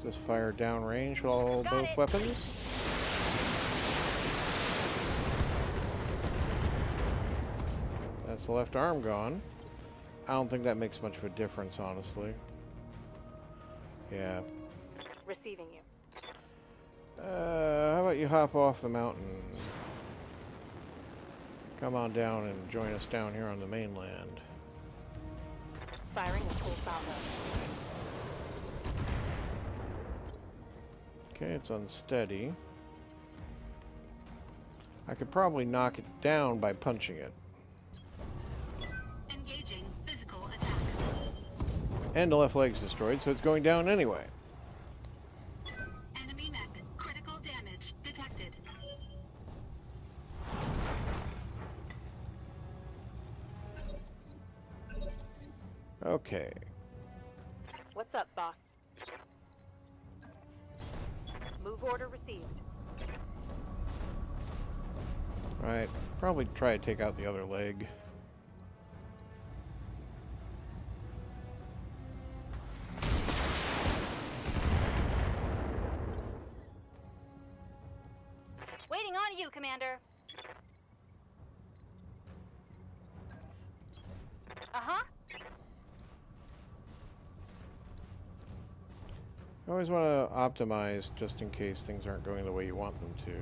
Just fire downrange with all Got both it. weapons. That's the left arm gone. I don't think that makes much of a difference, honestly. Yeah. Receiving you. How about you hop off the mountain? Come on down and join us down here on the mainland. Firing a full salvo. Okay, it's unsteady. I could probably knock it down by punching it. Engaging physical attack. And the left leg's destroyed, so it's going down anyway. Enemy mech. Critical damage detected. Okay. What's up, boss? Move order received. Right. Probably try to take out the other leg. Waiting on you, Commander. Uh-huh. You always want to optimize just in case things aren't going the way you want them to.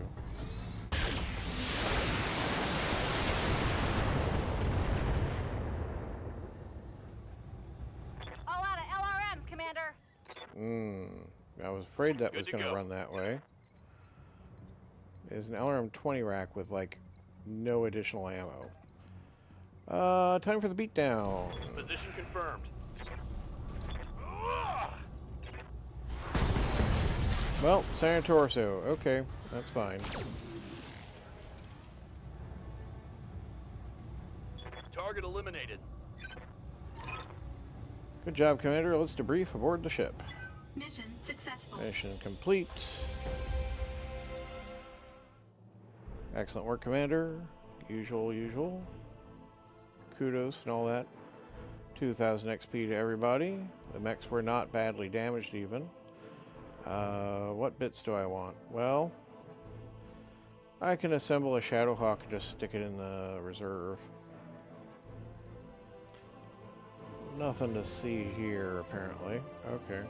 I was afraid that Good was to going to go. run that way. There's an LRM 20 rack with, like, no additional ammo. Time for the beatdown. Position confirmed. Well, center torso. Okay, that's fine. Target eliminated. Good job, Commander. Let's debrief aboard the ship. Mission successful. Mission complete. Excellent work, Commander. Usual. Kudos and all that. 2,000 XP to everybody. The mechs were not badly damaged even. What bits do I want? Well, I can assemble a Shadowhawk and just stick it in the reserve. Nothing to see here, apparently. Okay.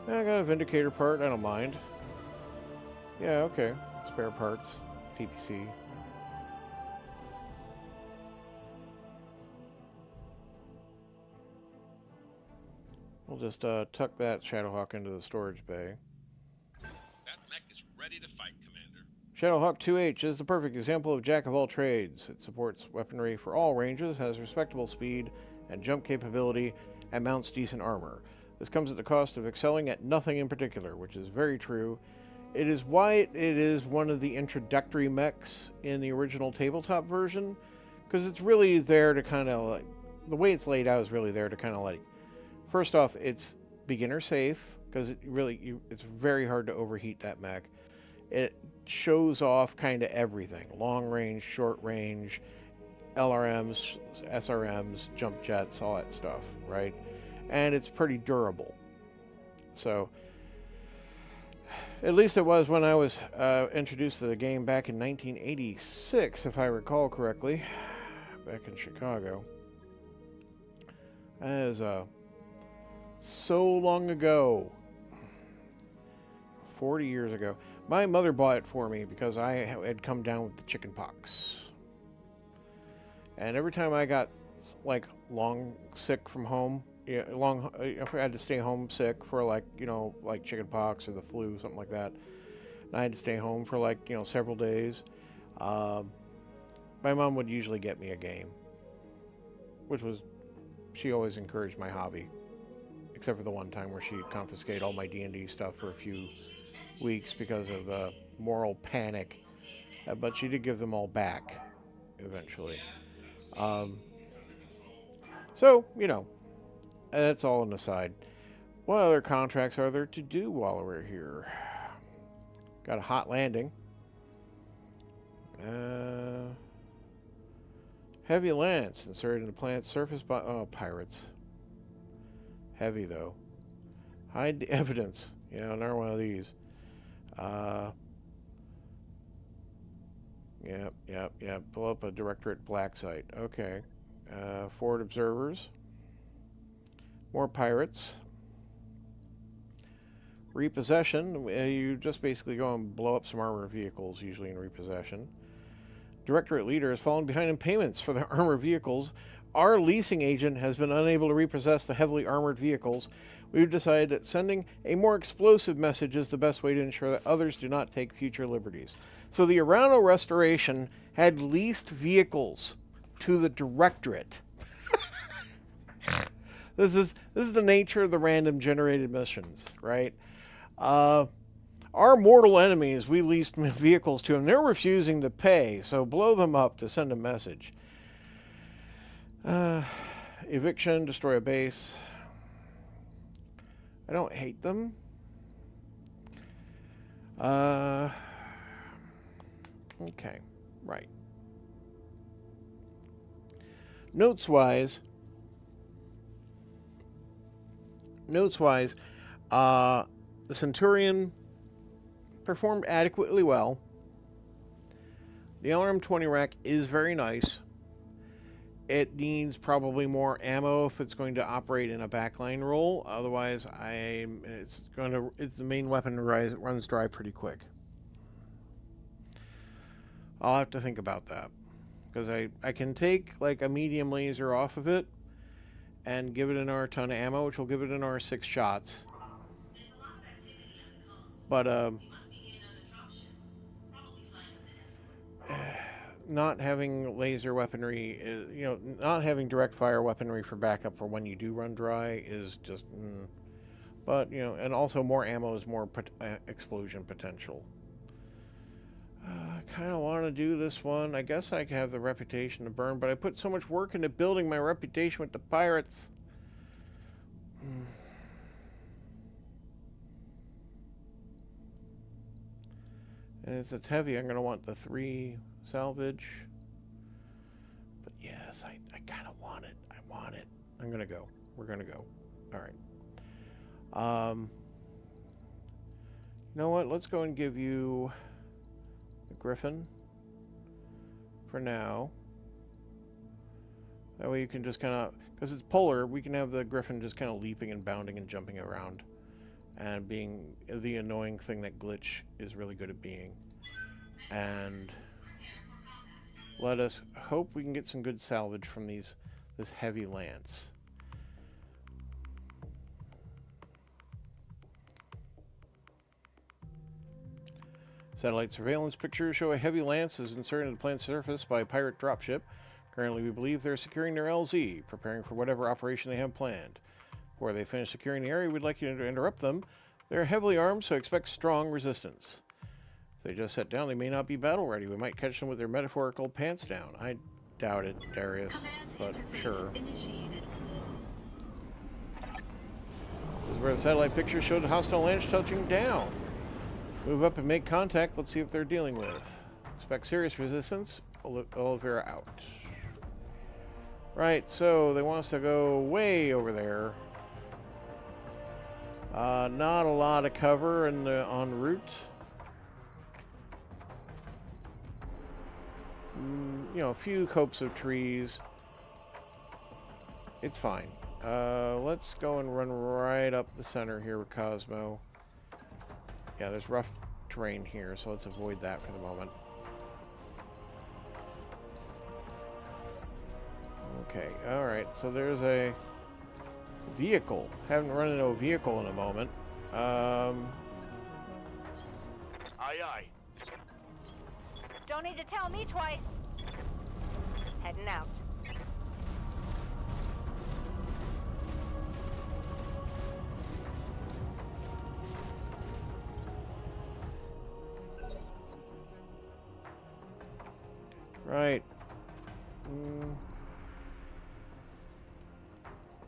I got a Vindicator part. I don't mind. Yeah, okay. Spare parts. PPC. We'll just tuck that Shadowhawk into the storage bay. That mech is ready to fight, Commander. Shadowhawk 2H is the perfect example of jack of all trades. It supports weaponry for all ranges, has respectable speed and jump capability, and mounts decent armor. This comes at the cost of excelling at nothing in particular, which is very true. It is why it is one of the introductory mechs in the original tabletop version, because it's really there to kind of like, the way it's laid out is really there to kind of like, first off, it's beginner safe, because it's very hard to overheat that mech. It shows off kind of everything, long range, short range, LRMs, SRMs, jump jets, all that stuff, right? And it's pretty durable. So, at least it was when I was introduced to the game back in 1986, if I recall correctly, back in Chicago. That is so long ago, 40 years ago. My mother bought it for me because I had come down with the chicken pox. And every time I got like long sick from home, if I had to stay home sick for like chicken pox or the flu, something like that, and I had to stay home for like several days, my mom would usually get me a game, she always encouraged my hobby, except for the one time where she confiscated all my D&D stuff for a few weeks because of the moral panic, but she did give them all back eventually. So, that's all an aside. What other contracts are there to do while we're here? Got a hot landing. Heavy lance inserted in the planet's surface by... Oh, pirates. Heavy, though. Hide the evidence. Another one of these. Yep. Pull up a Directorate black site. Okay. Forward observers. More pirates. Repossession. You just basically go and blow up some armored vehicles, usually in repossession. Directorate leader has fallen behind in payments for the armored vehicles. Our leasing agent has been unable to repossess the heavily armored vehicles. We've decided that sending a more explosive message is the best way to ensure that others do not take future liberties. So the Arano Restoration had leased vehicles to the Directorate. This is the nature of the random generated missions, right? Our mortal enemies, we leased vehicles to them. They're refusing to pay, so blow them up to send a message. Eviction, destroy a base. I don't hate them. Okay, right. Notes-wise, the Centurion performed adequately well. The LRM-20 rack is very nice. It needs probably more ammo if it's going to operate in a backline role. Otherwise, the main weapon runs dry pretty quick. I'll have to think about that, because I can take like a medium laser off of it and give it another ton of ammo, which will give it another 6 shots. But not having laser weaponry is, not having direct fire weaponry for backup for when you do run dry is just. But and also more ammo is more explosion potential. I kind of want to do this one. I guess I have the reputation to burn, but I put so much work into building my reputation with the pirates. And as it's heavy, I'm going to want the 3 salvage. But yes, I kind of want it. I want it. I'm going to go. We're going to go. All right. You know what? Let's go and give you the Griffin for now. That way you can just kind of, because it's polar, we can have the Griffin just kind of leaping and bounding and jumping around and being the annoying thing that Glitch is really good at being. And let us hope we can get some good salvage from this heavy lance. Satellite surveillance pictures show a heavy lance is inserted into the planet's surface by a pirate dropship. Currently, we believe they're securing their LZ, preparing for whatever operation they have planned. Before they finish securing the area, we'd like you to interrupt them. They're heavily armed, so expect strong resistance. If they just set down, they may not be battle-ready. We might catch them with their metaphorical pants down. I doubt it, Darius, but sure. Initiated. This is where the satellite picture showed the hostile lance touching down. Move up and make contact. Let's see what they're dealing with. Expect serious resistance. Oliveira out. Right, so they want us to go way over there. Not a lot of cover en route. A few copse of trees. It's fine. Let's go and run right up the center here with Cosmo. Yeah, there's rough terrain here, so let's avoid that for the moment. Okay, alright, so there's a vehicle. Haven't run into a vehicle in a moment. Aye, aye. Don't need to tell me twice. Heading out. Right.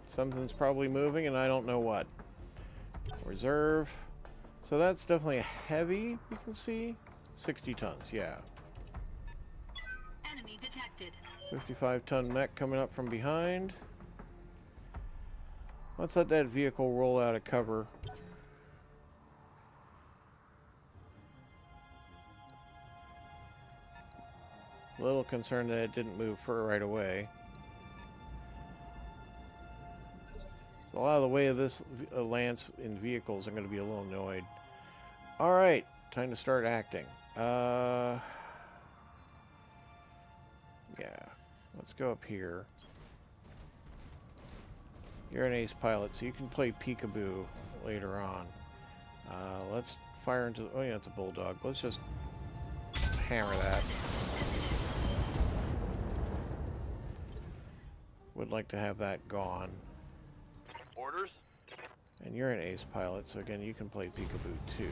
Something's probably moving, and I don't know what. Reserve. So that's definitely a heavy, you can see. 60 tons, yeah. Enemy detected. 55-ton mech coming up from behind. Let's let that vehicle roll out of cover. A little concerned that it didn't move fur right away. So a lot of the way of this lance in vehicles, I'm going to be a little annoyed. All right, time to start acting. Yeah, let's go up here. You're an ace pilot, so you can play peekaboo later on. Let's fire into... Oh yeah, it's a bulldog. Let's just hammer that. Would like to have that gone. Orders? And you're an ace pilot, so again, you can play peekaboo too.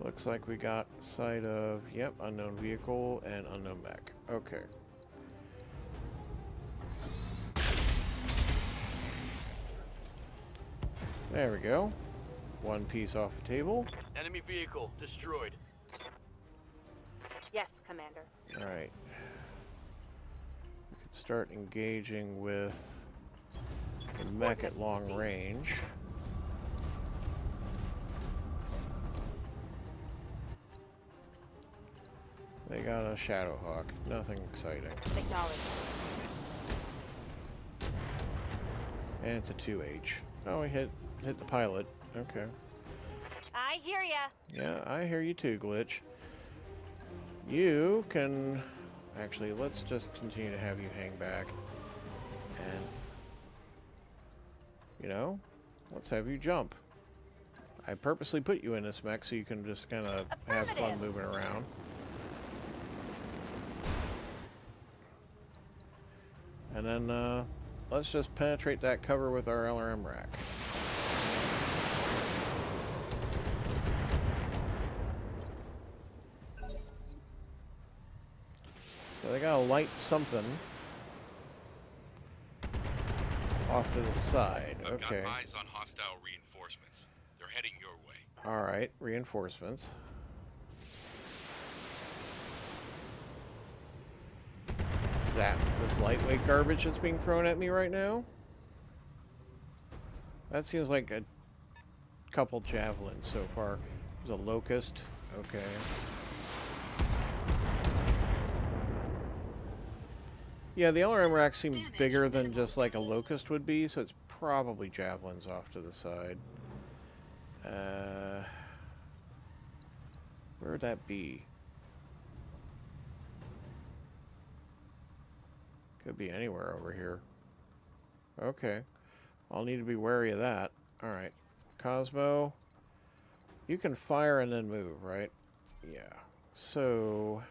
Looks like we got sight of, yep, unknown vehicle and unknown mech. Okay. There we go. One piece off the table. Enemy vehicle destroyed. Yes, Commander. Alright. We could start engaging with the mech at long range. They got a Shadowhawk. Nothing exciting. Acknowledged. And it's a 2H. Oh, we hit the pilot. Okay. I hear ya. Yeah, I hear you too, Glitch. You can... Actually, let's just continue to have you hang back. And... You know? Let's have you jump. I purposely put you in this mech so you can just kind of have fun moving around. And then, let's just penetrate that cover with our LRM rack. So they gotta light something off to the side. I've Okay. got eyes on hostile reinforcements. They're heading your way. Alright, reinforcements. Is that this lightweight garbage that's being thrown at me right now? That seems like a couple javelins so far. There's a locust. Okay. Yeah, the LRM racks seem bigger than just like a locust would be, so it's probably javelins off to the side. Where would that be? Could be anywhere over here. Okay. I'll need to be wary of that. Alright. Cosmo. You can fire and then move, right? Yeah. So,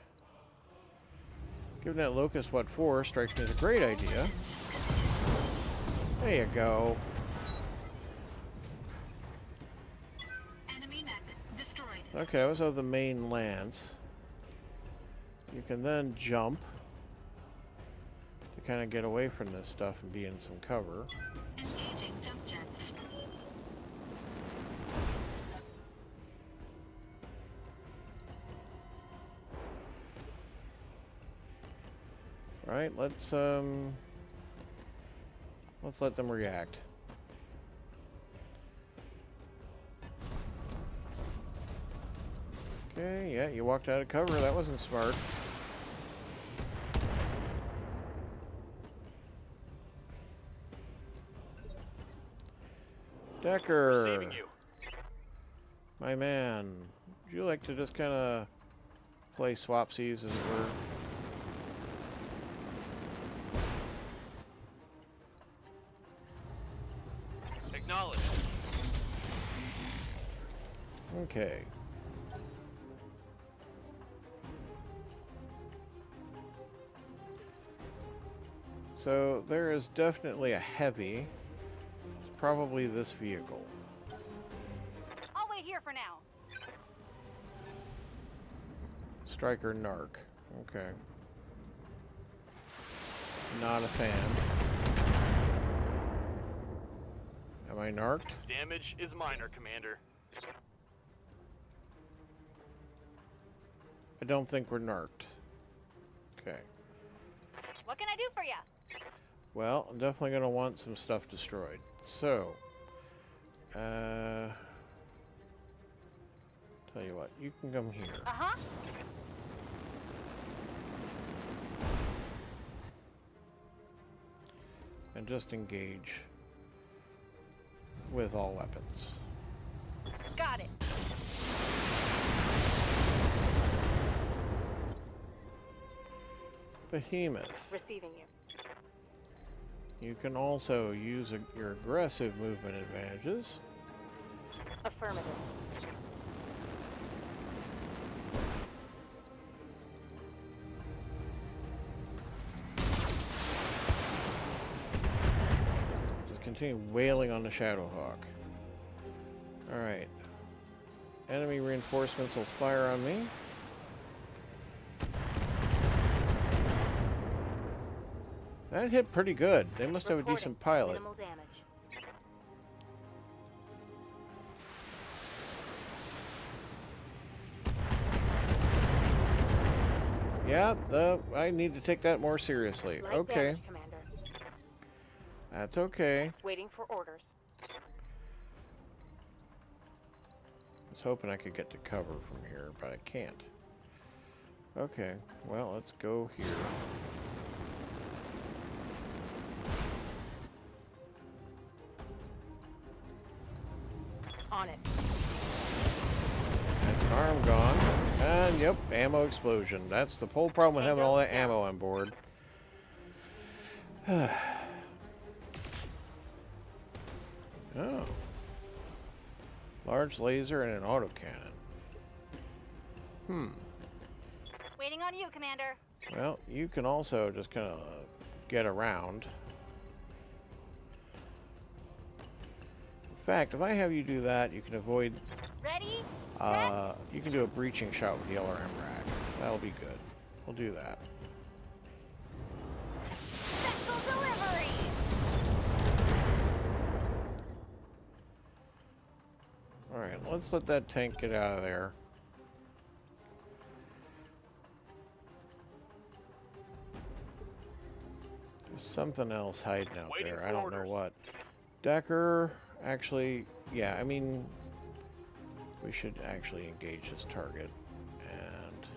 giving that locust what for strikes me as a great idea. There you go. Enemy mech destroyed. Okay, that was of the main lance. You can then jump to kind of get away from this stuff and be in some cover. Engaging jump jets. Right, let's let them react. Okay, yeah, you walked out of cover. That wasn't smart. Decker, Receiving you. my man, would you like to just kind of play swapsies, as it were? Acknowledged. Okay. So there is definitely a heavy. It's probably this vehicle. I'll wait here for now. Striker Narc. Okay. Not a fan. Am I narked? Damage is minor, Commander. I don't think we're narked. Okay. What can I do for you? Well, I'm definitely going to want some stuff destroyed. So, tell you what, you can come here. Uh-huh. And just engage with all weapons. Got it. Behemoth. Receiving you. You can also use your aggressive movement advantages. Affirmative. Just continue wailing on the Shadowhawk. Alright. Enemy reinforcements will fire on me. That hit pretty good. They must have a decent pilot. Minimal damage. Yeah, I need to take that more seriously. Light Okay. damage, Commander. That's okay. Waiting for orders. I was hoping I could get to cover from here, but I can't. Okay, well, let's go here. On it. That's an arm gone. And, yep, ammo explosion. That's the whole problem with having all that ammo on board. Oh. Large laser and an autocannon. Waiting on you, Commander. Well, you can also just kind of get around. In fact, if I have you do that, you can avoid... Ready? you can do a breaching shot with the LRM rack. That'll be good. We'll do that. Special delivery! Alright, let's let that tank get out of there. There's something else hiding out Waiting there. for I don't know orders. what. Decker, actually, yeah, I mean, we should actually engage this target. And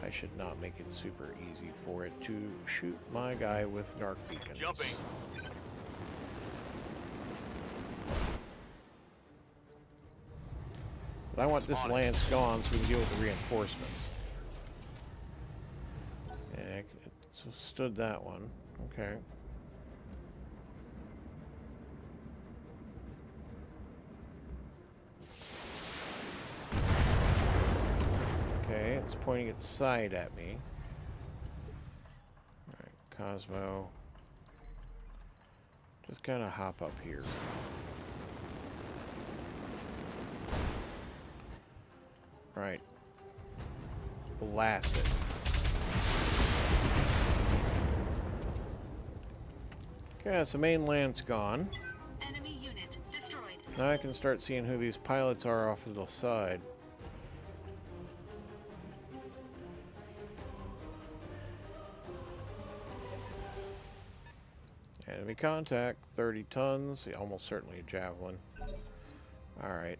I should not make it super easy for it to shoot my guy with narc beacons. Jumping. But I want this lance gone so we can deal with the reinforcements. Yeah, it stood that one. Okay. Okay, it's pointing its side at me. Alright, Cosmo. Just kind of hop up here. Right. Blast it. Okay, so the main land's gone. Enemy unit destroyed. Now I can start seeing who these pilots are off to the side. Enemy contact, 30 tons, almost certainly a javelin. Alright.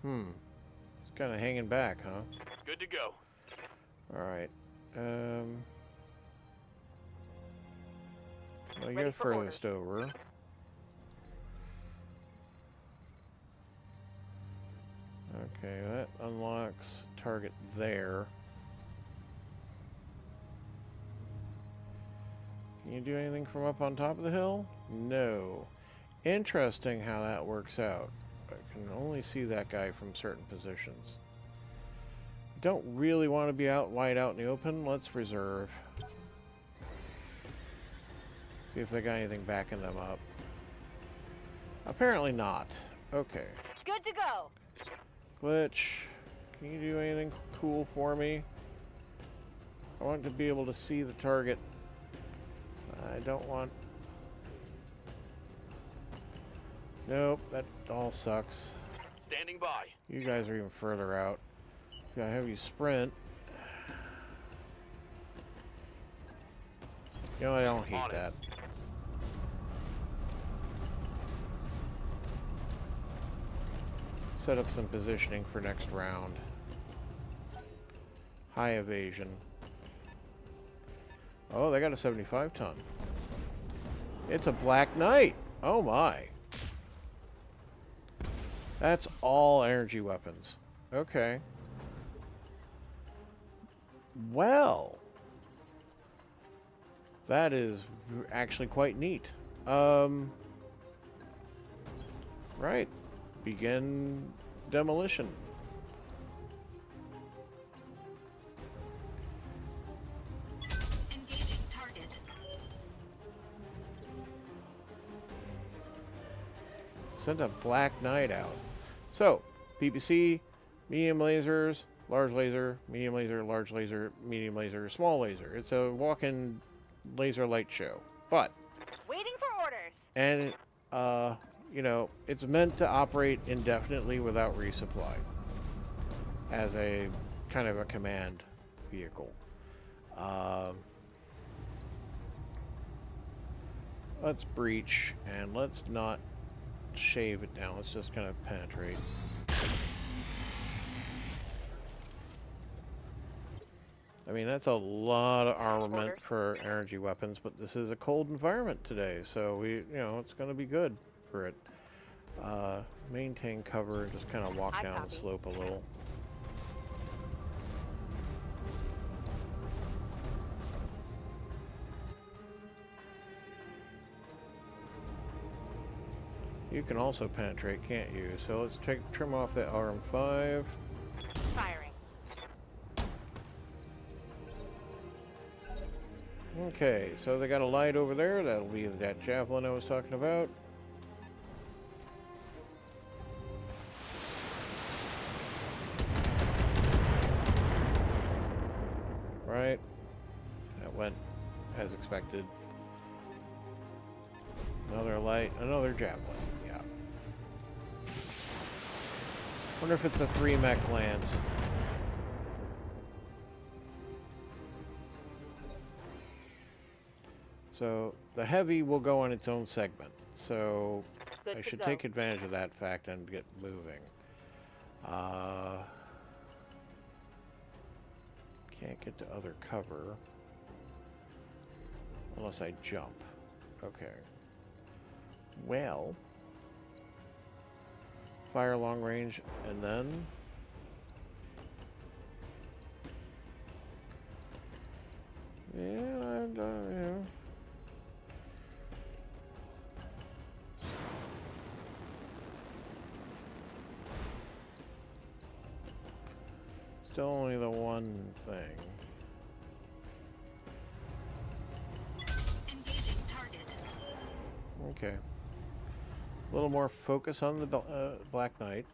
It's kind of hanging back, huh? Good to go. Alright. Well, Ready you're for furthest over. Okay, that unlocks target there. Can you do anything from up on top of the hill? No. Interesting how that works out. I can only see that guy from certain positions. Don't really want to be out wide out in the open. Let's reserve. See if they got anything backing them up. Apparently not. Okay. Good to go. Glitch. Can you do anything cool for me? I want to be able to see the target. I don't want... Nope, that all sucks. Standing by. You guys are even further out. I have you sprint. You know, I don't hate On it. that. Set up some positioning for next round. High evasion. Oh, they got a 75 ton. It's a Black Knight. Oh my. That's all energy weapons. Okay. Well, that is actually quite neat. Right. Begin demolition. Engaging target. Send a Black Knight out. So, PPC, medium lasers, large laser, medium laser, large laser, medium laser, small laser. It's a walk-in laser light show. But, Waiting for orders. and, you know, it's meant to operate indefinitely without resupply as a kind of a command vehicle. Let's breach, and let's not shave it down. Let's just kind of penetrate. I mean, that's a lot of armament for energy weapons, but this is a cold environment today, so you know, it's going to be good for it. Maintain cover, just kind of walk down the slope a little. You can also penetrate, can't you? So let's trim off that RM5. Firing. Okay, so they got a light over there. That'll be that javelin I was talking about. Right. That went as expected. Another light, another javelin. Yeah. Wonder if it's a 3 mech lance. So the heavy will go on its own segment. So Good I to should go. take advantage of that fact and get moving. Can't get to other cover unless I jump. Okay. Well, fire long range and then yeah. Still only the one thing. Engaging target. Okay. A little more focus on the Black Knight.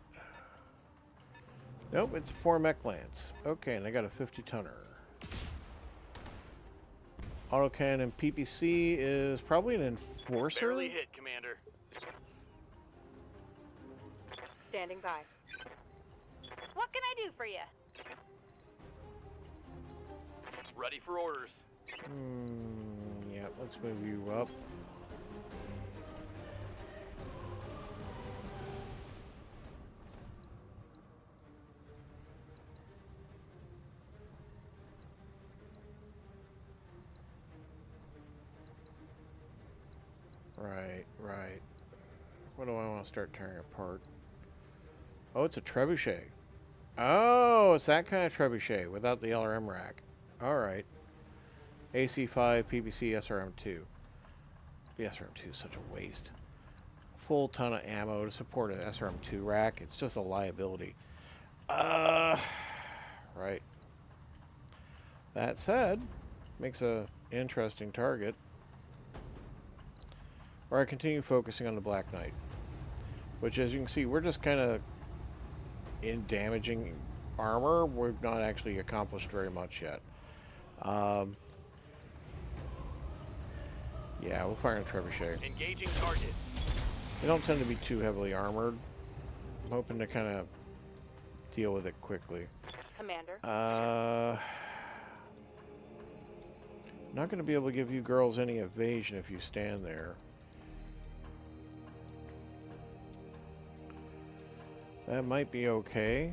Nope, it's 4 mech lance. Okay, and I got a 50-tonner. Autocannon PPC is probably an enforcer. Barely hit, Commander. Standing by. What can I do for you? Ready for orders. Yeah, let's move you up. Right. What do I want to start tearing apart? Oh, it's a trebuchet. Oh, it's that kind of trebuchet without the LRM rack. Alright. AC5, PPC, SRM2. The SRM2 is such a waste. Full ton of ammo to support an SRM2 rack. It's just a liability. Right. That said, makes a interesting target. Or I continue focusing on the Black Knight. Which, as you can see, we're just kind of in damaging armor. We've not actually accomplished very much yet. Yeah, we'll fire a trebuchet. Engaging target. They don't tend to be too heavily armored. I'm hoping to kind of deal with it quickly. Commander. Not going to be able to give you girls any evasion if you stand there. That might be okay.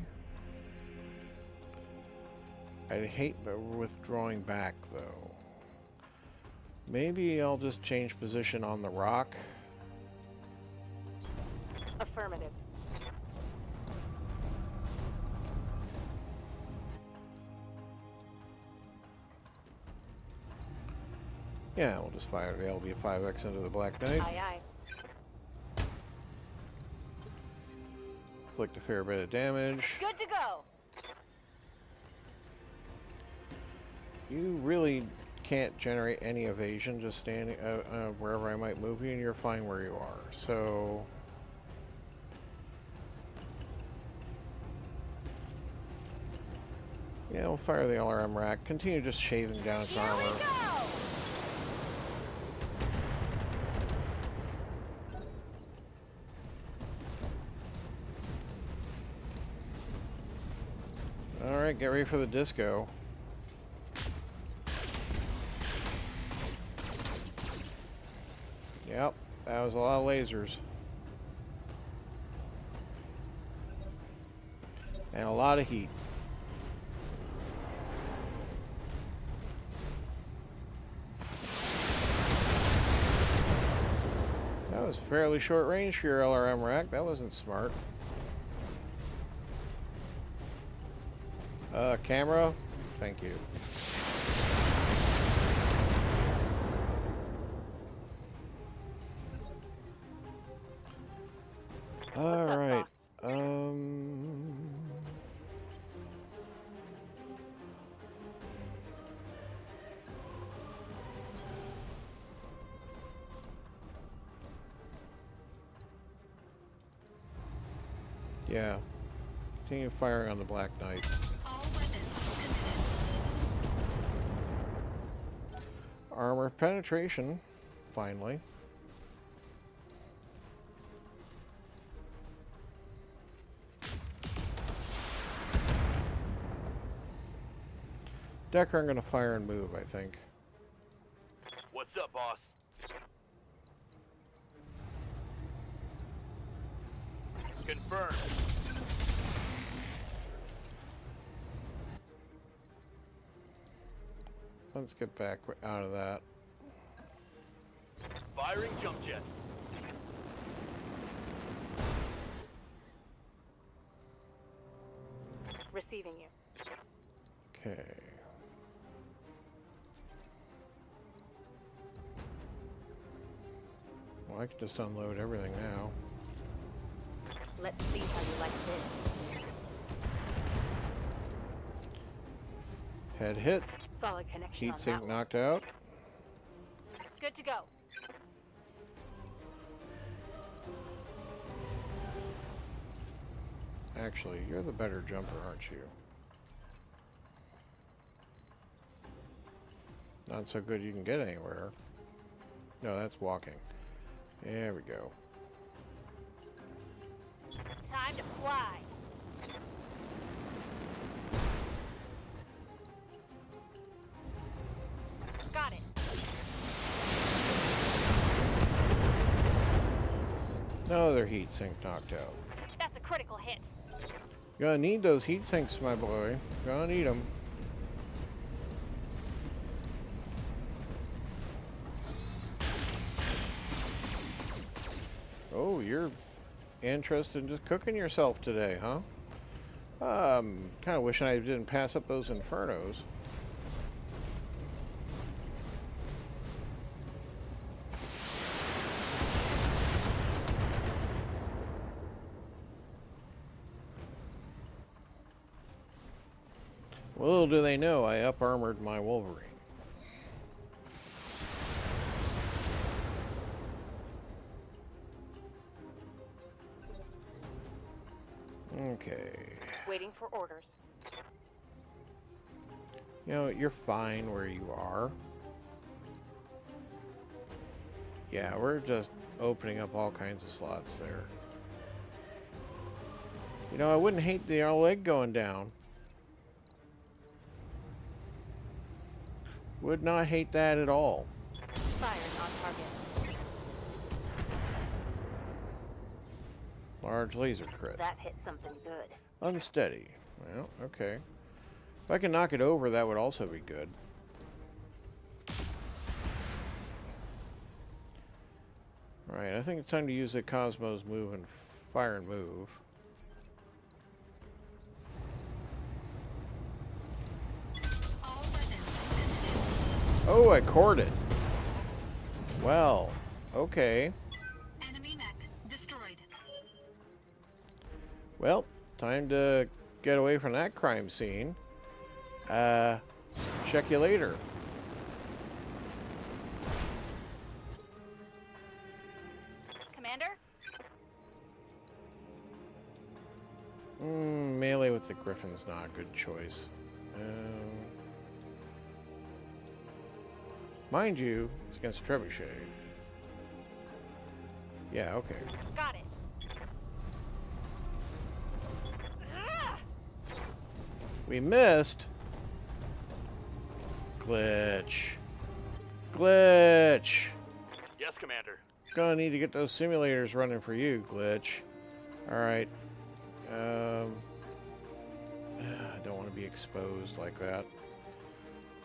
I'd hate withdrawing back, though. Maybe I'll just change position on the rock. Affirmative. Yeah, we'll just fire the LB5X into the Black Knight. Aye, aye. Inflict a fair bit of damage. Good to go. You really can't generate any evasion just standing wherever I might move you, and you're fine where you are. So yeah, we'll fire the LRM rack. Continue just shaving down its Here we armor. go. Alright, get ready for the disco. Yep, that was a lot of lasers. And a lot of heat. That was fairly short range for your LRM rack. That wasn't smart. Camera? Thank you. All up, right. boss? Yeah. Continue firing on the Black Knight. All weapons committed. Armor penetration. Finally. Decker, I'm going to fire and move, I think. What's up, boss? Confirmed. Let's get back out of that. Firing jump jet. Receiving you. Okay. Well, I can just unload everything now. Let's see how you like this. Head hit. Solid connection Heat on that sink one. knocked out. Good to go. Actually, you're the better jumper, aren't you? Not so good you can get anywhere. No, that's walking. There we go. Time to fly. Got it. Another heat sink knocked out. That's a critical hit. Gonna need those heat sinks, my boy. Gonna need them. Oh, you're interested in just cooking yourself today, huh? Kind of wishing I didn't pass up those infernos. Little do they know, I up-armored my Wolverine. Okay. Waiting for orders. You know, you're fine where you are. Yeah, we're just opening up all kinds of slots there. You know, I wouldn't hate the leg going down. Would not hate that at all. Firing on target. Large laser crit. That hit something good. Unsteady. Well, okay. If I can knock it over, that would also be good. Alright, I think it's time to use the Cosmos move and fire and move. All weapons committed. Oh, I cored it. Well, okay. Enemy mech destroyed. Well, time to get away from that crime scene. Check you later. Commander? Melee with the Griffin's not a good choice. Mind you, it's against Trebuchet. Yeah, okay. Got it. We missed. Glitch. Glitch. Yes, Commander. Gonna need to get those simulators running for you, Glitch. Alright. I don't want to be exposed like that.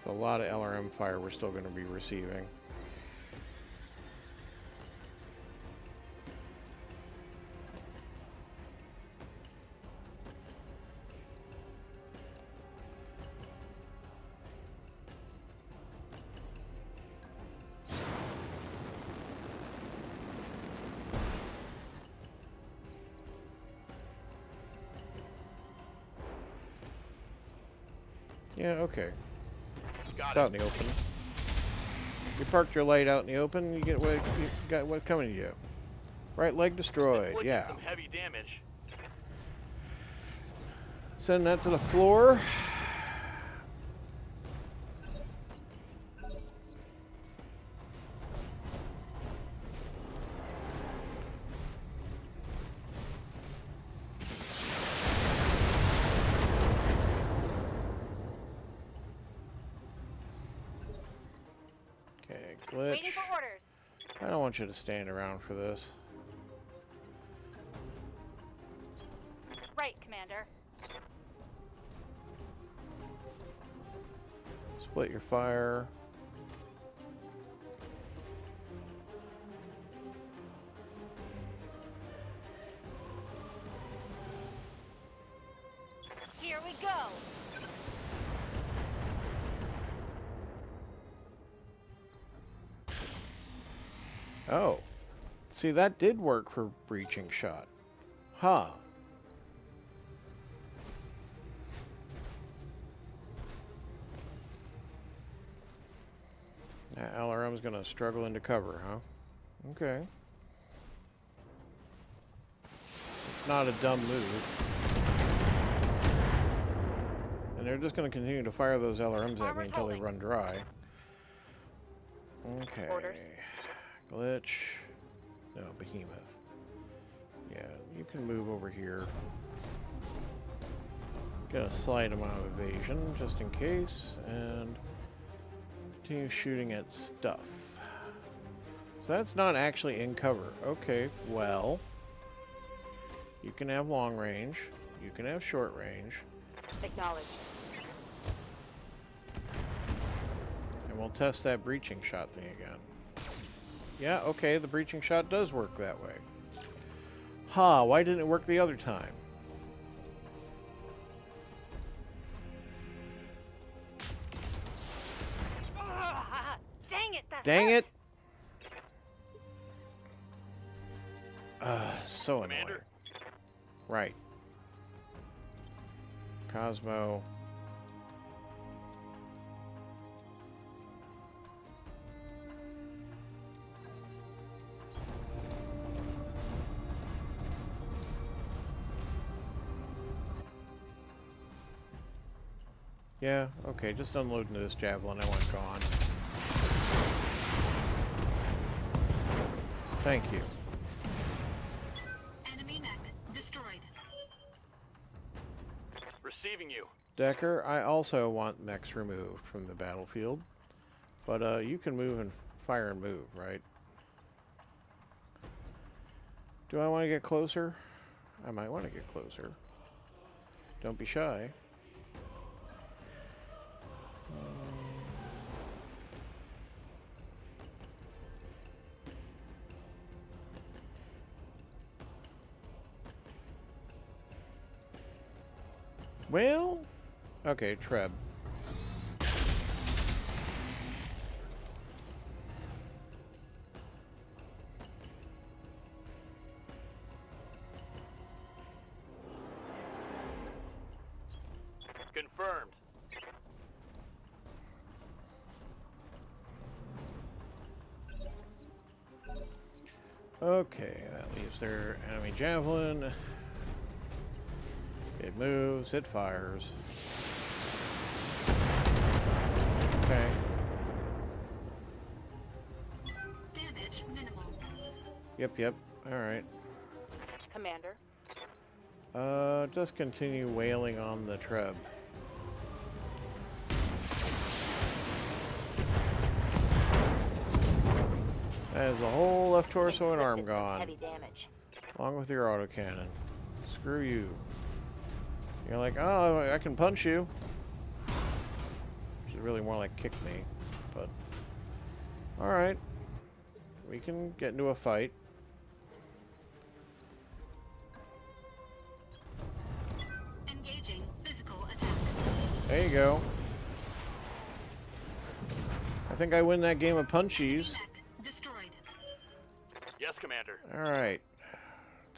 There's a lot of LRM fire we're still going to be receiving. Yeah, okay. Got It's out it. in the open. You parked your light out in the open, you get what you got what coming to you. Right leg destroyed, Inflicted yeah. some heavy damage. Send that to the floor. Okay, glitch. Waiting for orders. I don't want you to stand around for this. Right, Commander. Split your fire. Here we go. Oh. See, that did work for breaching shot. Huh. That LRM's gonna struggle into cover, huh? Okay. It's not a dumb move. And they're just gonna continue to fire those LRMs at me until they run dry. Okay. Orders. Glitch. No, behemoth. Yeah, you can move over here. Get a slight amount of evasion, just in case, and continue shooting at stuff. So that's not actually in cover. Okay, well, you can have long range, you can have short range, Acknowledged. and we'll test that breaching shot thing again. Yeah, okay, the breaching shot does work that way. Huh, why didn't it work the other time? Dang it! That Dang hurt. it! So annoying. Commander. Right. Cosmo. Yeah, okay, just unload into this javelin. I want gone. Thank you. Enemy mech destroyed. Receiving you. Decker, I also want mechs removed from the battlefield. But you can move and fire and move, right? Do I want to get closer? I might want to get closer. Don't be shy. Well, okay, Treb. Confirmed. Okay, that leaves their enemy javelin. It moves, it fires. Okay. Damage minimal. Yep. Alright. Commander. Just continue wailing on the Treb. That is the whole left torso and arm gone, Heavy damage. along with your autocannon. Screw you. You're like, oh, I can punch you. Which is really more like kick me, but... Alright. We can get into a fight. Engaging physical attack. There you go. I think I win that game of punchies. Mech destroyed. Yes, Commander. Alright.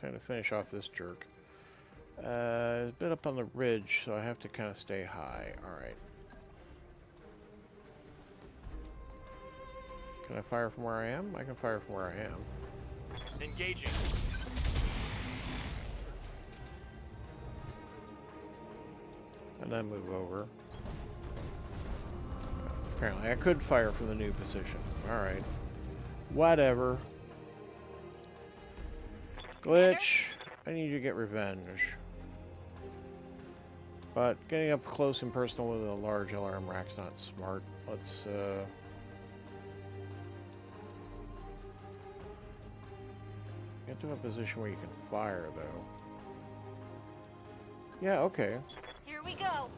Time to finish off this jerk. It's a bit up on the ridge, so I have to kind of stay high. Alright. Can I fire from where I am? I can fire from where I am. Engaging. And then move over. Apparently, I could fire from the new position. Alright. Whatever. Glitch. I need you to get revenge. But getting up close and personal with a large LRM rack's not smart. Let's, get to a position where you can fire, though. Yeah, okay. Here we go.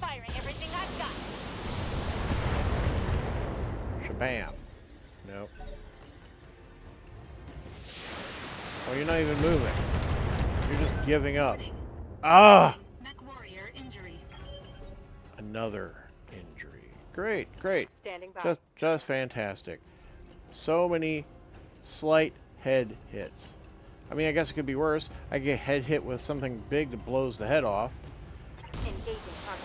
Firing everything I've got. Shabam. Nope. Oh, you're not even moving. You're just giving up. Warning. Ah! Mech warrior injury. Another injury. Great, great. Standing by. Just fantastic. So many slight head hits. I mean, I guess it could be worse. I get head hit with something big that blows the head off. Engaging target.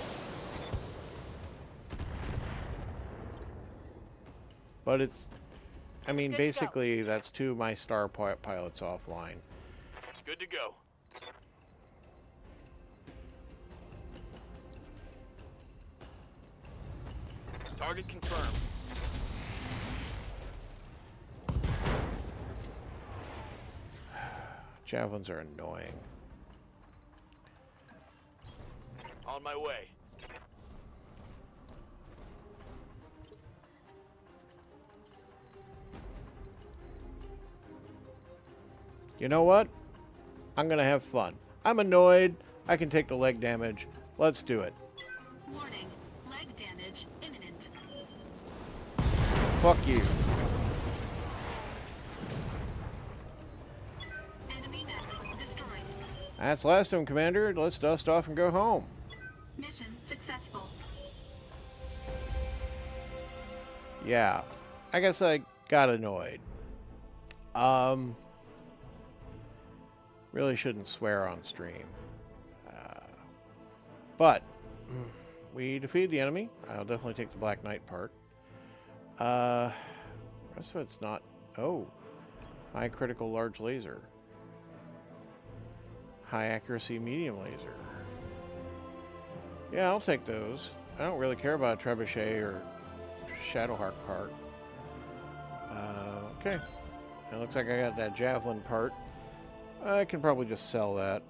But it's... I mean, Good to go. basically, that's two of my star pilots offline. Good to go. Target confirmed. Javelins are annoying. On my way. You know what? I'm gonna have fun. I'm annoyed. I can take the leg damage. Let's do it. Warning. Leg damage imminent. Fuck you. Enemy mech destroyed. That's last of them, Commander. Let's dust off and go home. Mission successful. Yeah. I guess I got annoyed. Really shouldn't swear on stream. But we defeated the enemy. I'll definitely take the Black Knight part. Rest of it's not... Oh. High critical large laser. High accuracy medium laser. Yeah, I'll take those. I don't really care about Trebuchet or Shadowhawk part. Okay. It looks like I got that Javelin part. I can probably just sell that.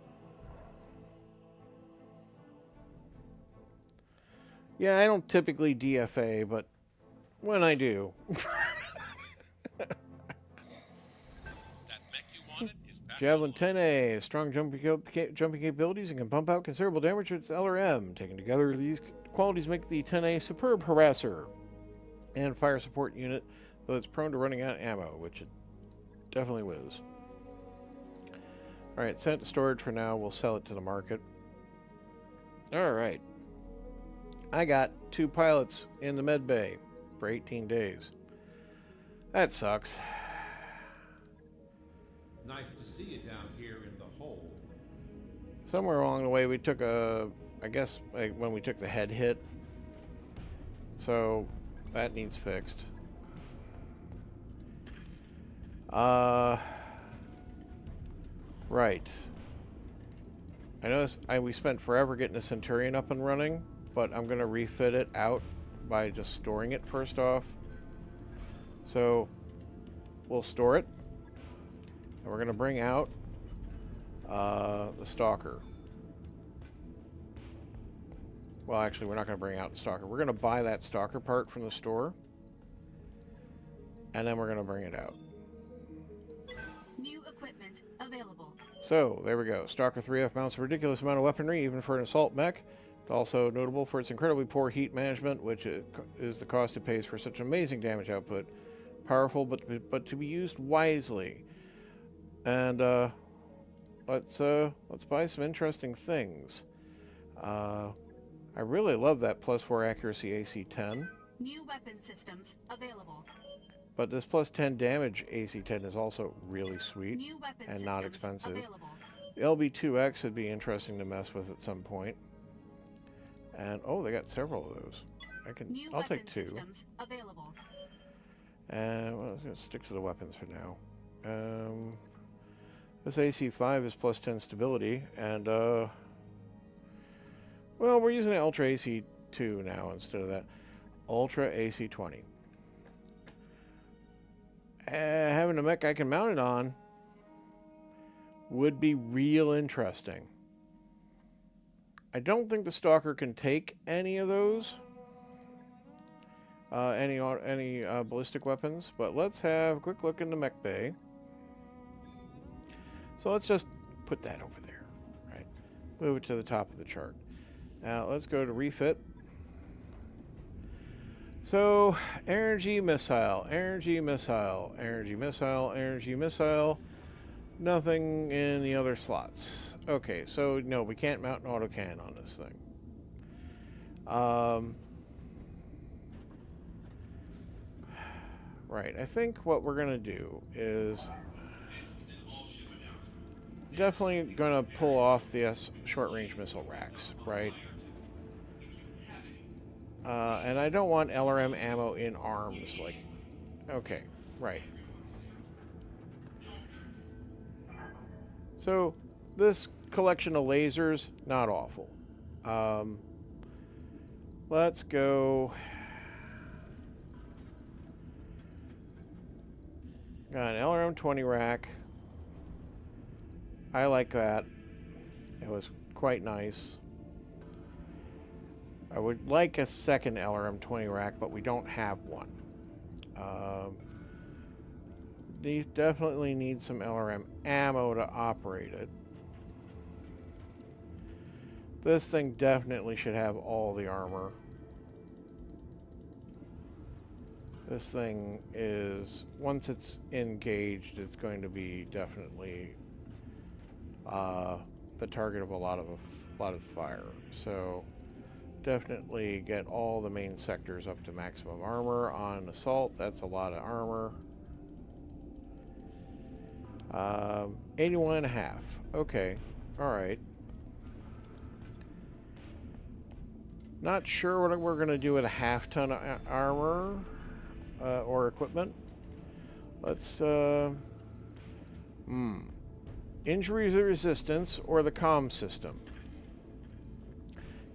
Yeah, I don't typically DFA, but when I do. That mech you wanted is back. Javelin 10A, strong jumping capabilities and can pump out considerable damage with its LRM. Taken together, these qualities make the 10A superb harasser and fire support unit, though it's prone to running out of ammo, which it definitely was. Alright, sent to storage for now. We'll sell it to the market. Alright. I got 2 pilots in the med bay for 18 days. That sucks. Nice to see you down here in the hole. Somewhere along the way we took a... I guess when we took the head hit. So that needs fixed. Right. I noticed we spent forever getting the Centurion up and running, but I'm going to refit it out by just storing it first off. So we'll store it. And we're going to bring out the Stalker. Well, actually, we're not going to bring out the Stalker. We're going to buy that Stalker part from the store. And then we're going to bring it out. New equipment available. So, there we go. Stalker 3F mounts a ridiculous amount of weaponry, even for an assault mech. It's also notable for its incredibly poor heat management, which is the cost it pays for such amazing damage output. Powerful, but to be used wisely. And, let's buy some interesting things. I really love that +4 accuracy AC-10. New weapon systems available. But this +10 damage AC-10 is also really sweet New weapon and systems not expensive. available. LB2X would be interesting to mess with at some point. And oh, they got several of those. New I'll weapon take 2. systems available. And well, I'm gonna stick to the weapons for now. This AC5 is plus 10 stability, and well, we're using an Ultra AC2 now instead of that. Ultra AC20. Having a mech I can mount it on would be real interesting. I don't think the Stalker can take any of those, any ballistic weapons, but let's have a quick look in the mech bay. So let's just put that over there, right? Move it to the top of the chart. Now let's go to refit. So, energy missile, energy missile, energy missile, energy missile. Nothing in the other slots. Okay, so no, we can't mount an autocannon on this thing. Right, I think what we're gonna do is definitely gonna pull off the short-range missile racks, right? And I don't want LRM ammo in arms, like, okay, right. So, this collection of lasers, not awful. Let's go. Got an LRM 20 rack. I like that. It was quite nice. I would like a second LRM 20 rack, but we don't have one. Definitely need some LRM ammo to operate it. This thing definitely should have all the armor. This thing is, once it's engaged, it's going to be definitely the target of a lot of fire. So definitely get all the main sectors up to maximum armor. On assault, that's a lot of armor. 81.5. Okay. Alright. Not sure what we're going to do with a half-ton armor or equipment. Let's... Injury resistance or the comm system.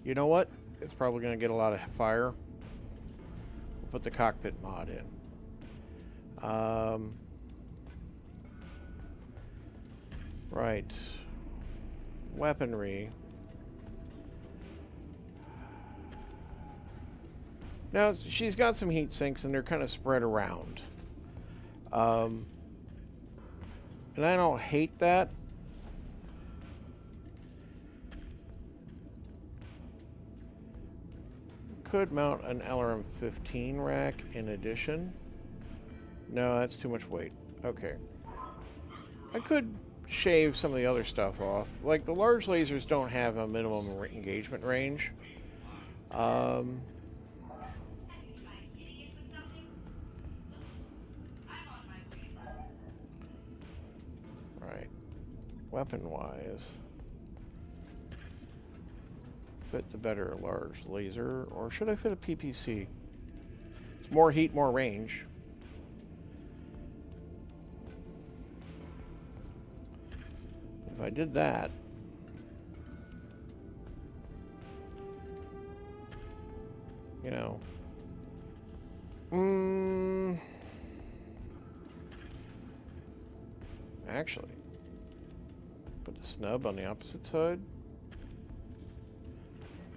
You know what? It's probably going to get a lot of fire. We'll put the cockpit mod in. Right. Weaponry. Now, she's got some heat sinks, and they're kind of spread around. And I don't hate that. Could mount an LRM 15 rack in addition. No, that's too much weight. Okay. I could shave some of the other stuff off. Like, the large lasers don't have a minimum engagement range. Right. Weapon-wise. Fit the better large laser, or should I fit a PPC? It's more heat, more range. If I did that, you know, actually, put the snub on the opposite side.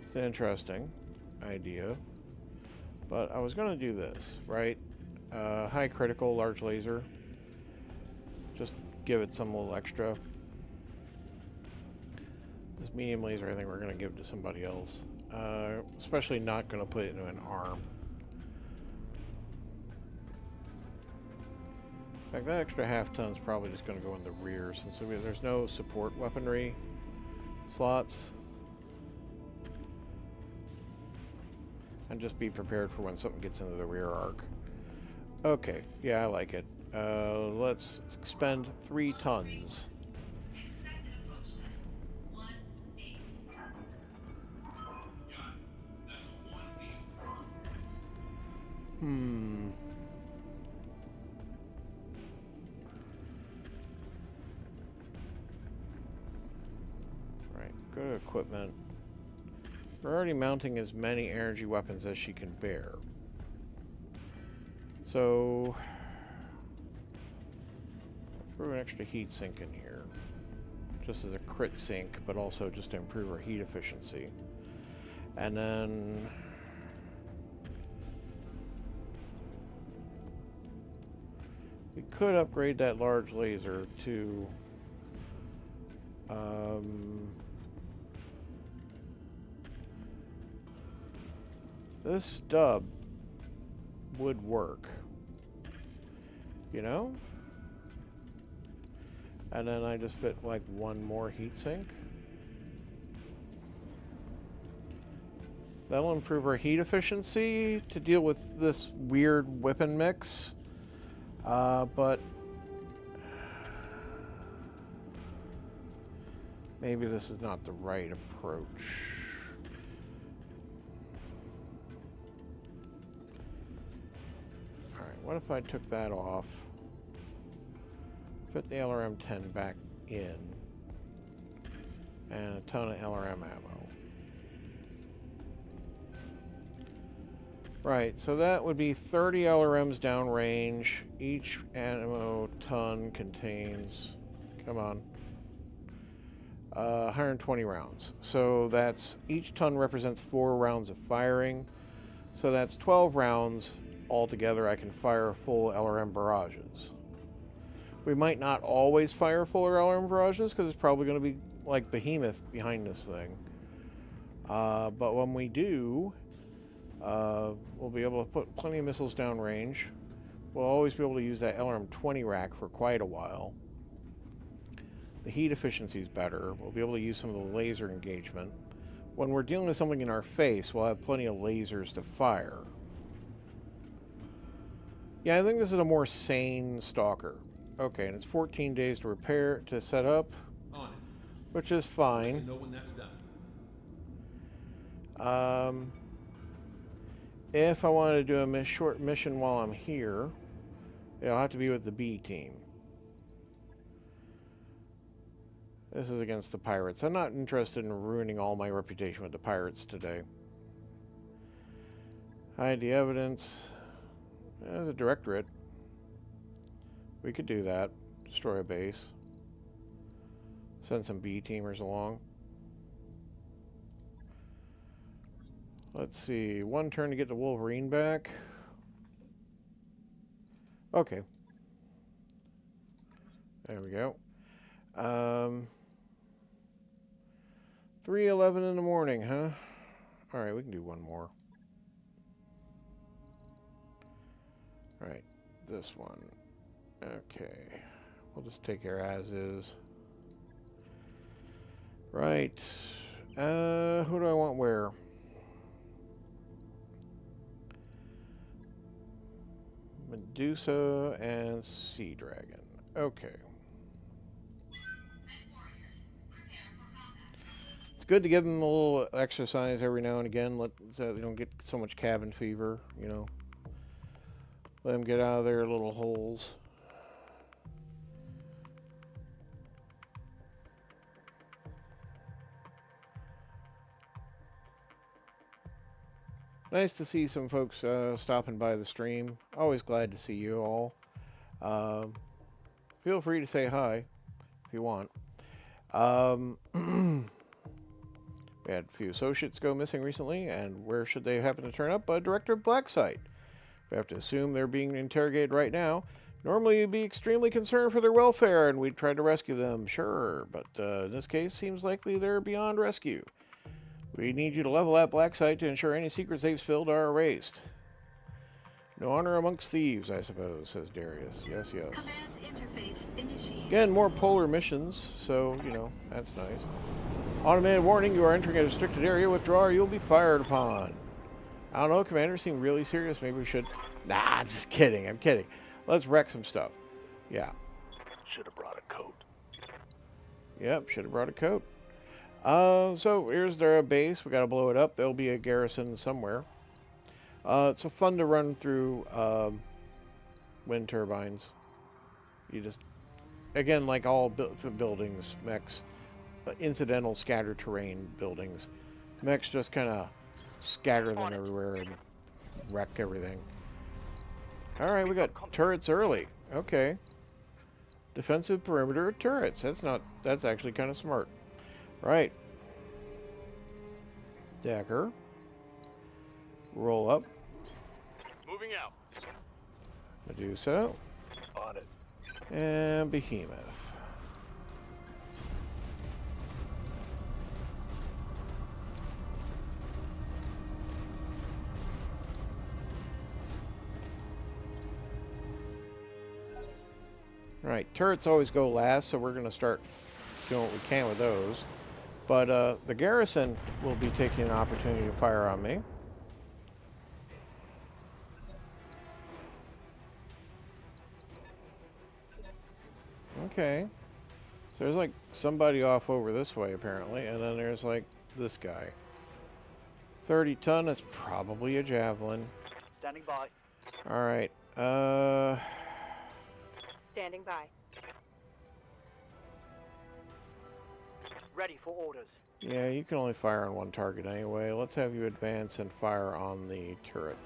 It's an interesting idea, but I was going to do this, right? High critical, large laser. Just give it some little extra. This medium laser, I think we're going to give to somebody else. Especially not going to put it into an arm. In fact, that extra half-ton is probably just going to go in the rear, since there's no support weaponry slots. And just be prepared for when something gets into the rear arc. Okay, yeah, I like it. Let's expend 3 tons. Right, go to equipment. We're already mounting as many energy weapons as she can bear. So, I'll throw an extra heat sink in here. Just as a crit sink, but also just to improve our heat efficiency. And then... we could upgrade that large laser to... this stub would work. You know? And then I just fit like one more heatsink. That'll improve our heat efficiency to deal with this weird weapon mix. But maybe this is not the right approach. Alright, what if I took that off? Fit the LRM-10 back in. And a ton of LRM ammo. Right, so that would be 30 LRMs downrange. Each ammo ton contains, come on, 120 rounds. So that's, each ton represents 4 rounds of firing. So that's 12 rounds altogether. I can fire full LRM barrages. We might not always fire fuller LRM barrages because it's probably going to be like behemoth behind this thing. But when we do, we'll be able to put plenty of missiles downrange. We'll always be able to use that LRM-20 rack for quite a while. The heat efficiency is better. We'll be able to use some of the laser engagement. When we're dealing with something in our face, we'll have plenty of lasers to fire. Yeah, I think this is a more sane Stalker. Okay, and it's 14 days to repair, to set up, On it. which is fine. You know when that's done. If I wanted to do a short mission while I'm here, it'll have to be with the B team. This is against the pirates. I'm not interested in ruining all my reputation with the pirates today. Hide the evidence. There's a directorate. We could do that. Destroy a base. Send some B teamers along. Let's see. 1 turn to get the Wolverine back. Okay. There we go. 3:11 in the morning, huh? Alright, we can do one more. Alright, this one. Okay. We'll just take care as is. Right. Who do I want where? Medusa and Sea Dragon. Okay. It's good to give them a little exercise every now and again, so they don't get so much cabin fever, you know. Let them get out of their little holes. Nice to see some folks stopping by the stream. Always glad to see you all. Feel free to say hi if you want. We had a few associates go missing recently, and where should they happen to turn up? Director of Black Site. We have to assume they're being interrogated right now. Normally you'd be extremely concerned for their welfare, and we'd try to rescue them, sure. But in this case, seems likely they're beyond rescue. We need you to level at Black Site to ensure any secrets they've spilled are erased. No honor amongst thieves, I suppose, says Darius. Yes, yes. Command interface initiated. Again, more polar missions, so, you know, that's nice. Automated warning, you are entering a restricted area. Withdraw or you'll be fired upon. I don't know, Commander seemed really serious. Maybe we should... Nah, just kidding. I'm kidding. Let's wreck some stuff. Yeah. Should have brought a coat. Yep, should have brought a coat. So here's their base. We got to blow it up. There'll be a garrison somewhere. It's a fun to run through wind turbines. You just, again, like all the buildings, mechs, incidental scattered terrain buildings, mechs just kind of scatter them everywhere and wreck everything. All right, we got turrets early. Okay. Defensive perimeter turrets. That's actually kind of smart. Right. Decker. Roll up. Moving out. Medusa. On it. And Behemoth. Right, turrets always go last, so we're going to start doing what we can with those. But the garrison will be taking an opportunity to fire on me. Okay. So there's like somebody off over this way apparently, and then there's like this guy. 30 ton, that's probably a javelin. Standing by. Alright. Standing by. Ready for orders. Yeah, you can only fire on one target anyway. Let's have you advance and fire on the turret.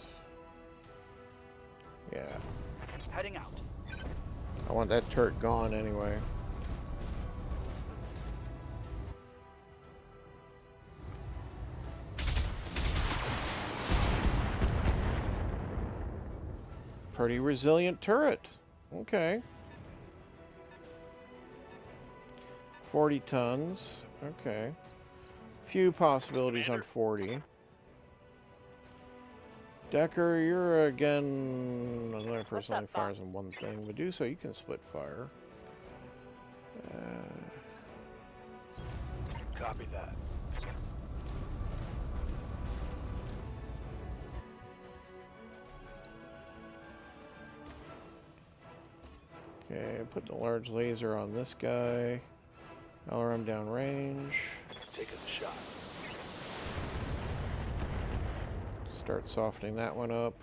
Yeah. Heading out. I want that turret gone anyway. Pretty resilient turret. Okay. 40 tons. Okay. Few possibilities on 40. Decker, you're again another person only fires on one thing. Medusa, you can split fire. Copy that. Okay, put the large laser on this guy. LRM down range. Taking the shot. Start softening that one up.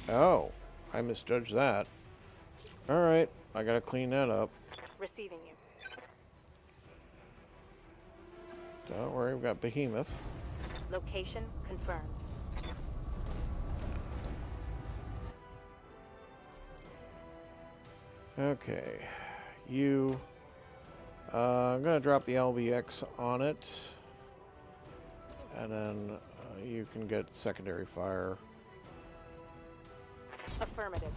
Oh, I misjudged that. Alright, I gotta clean that up. Receiving you. Don't worry, we've got Behemoth. Location confirmed. Okay, you... I'm gonna drop the LBX on it. And then you can get secondary fire. Affirmative.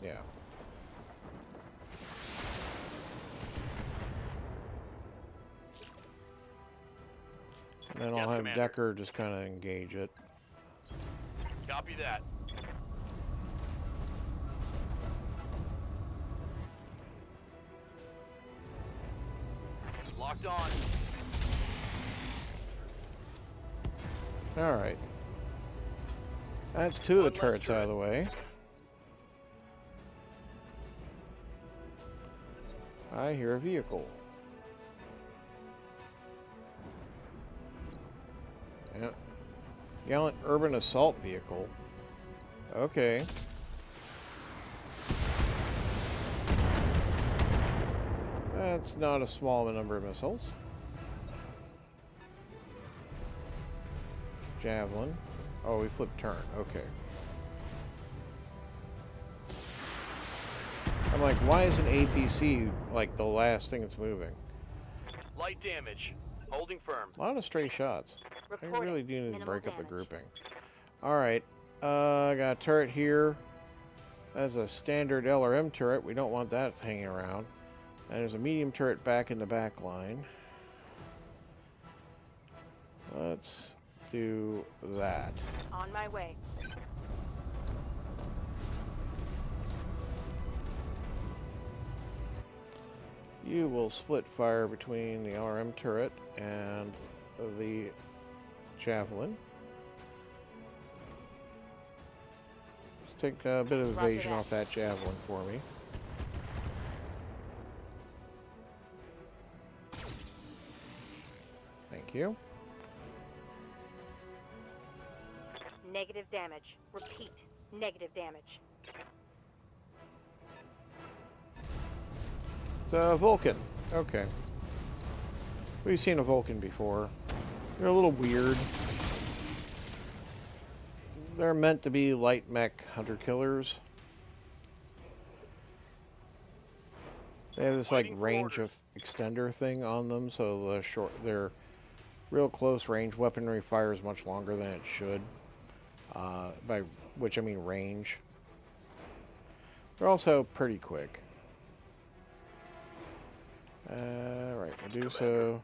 Yeah. And then Yes, I'll have Commander. Decker just kind of engage it. Copy that. Locked on. Alright. That's two of the One less turrets out turret. of the way. I hear a vehicle. Yep. Gallant urban assault vehicle. Okay. That's not a small number of missiles. Javelin. Oh, we flipped turn. Okay. I'm like, why is an APC like the last thing that's moving? Light damage. Holding firm. A lot of stray shots. I Reporting. really do need to Minimal break up the damage. grouping. Alright. I got a turret here. That's a standard LRM turret. We don't want that hanging around. And there's a medium turret back in the back line. Let's do that. On my way. You will split fire between the LRM turret and the javelin. Just take a bit of Roger evasion that. off that javelin for me. Thank you. Negative damage. Repeat. Negative damage. It's a Vulcan. Okay. We've seen a Vulcan before. They're a little weird. They're meant to be light mech hunter-killers. They have this, like, range of extender thing on them, so their real close range weaponry fires much longer than it should. By which I mean range. They're also pretty quick. Right, Medusa.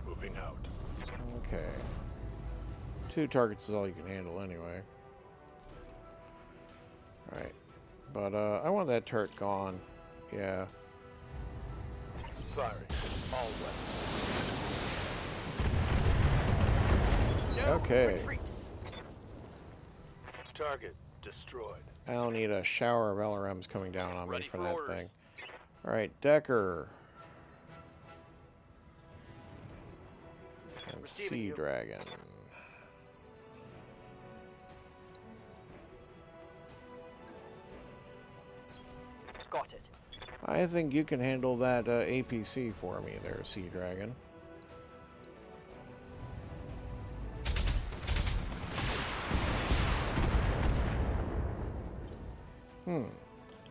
Moving out. Okay. 2 targets is all you can handle anyway. Alright. But, I want that turret gone. Yeah. Firing. All weapons. Okay. Target destroyed. I don't need a shower of LRMs coming down on me Ready for for that orders. thing. Alright, Decker. And Receiving Sea you. Dragon. Got it. I think you can handle that APC for me there, Sea Dragon.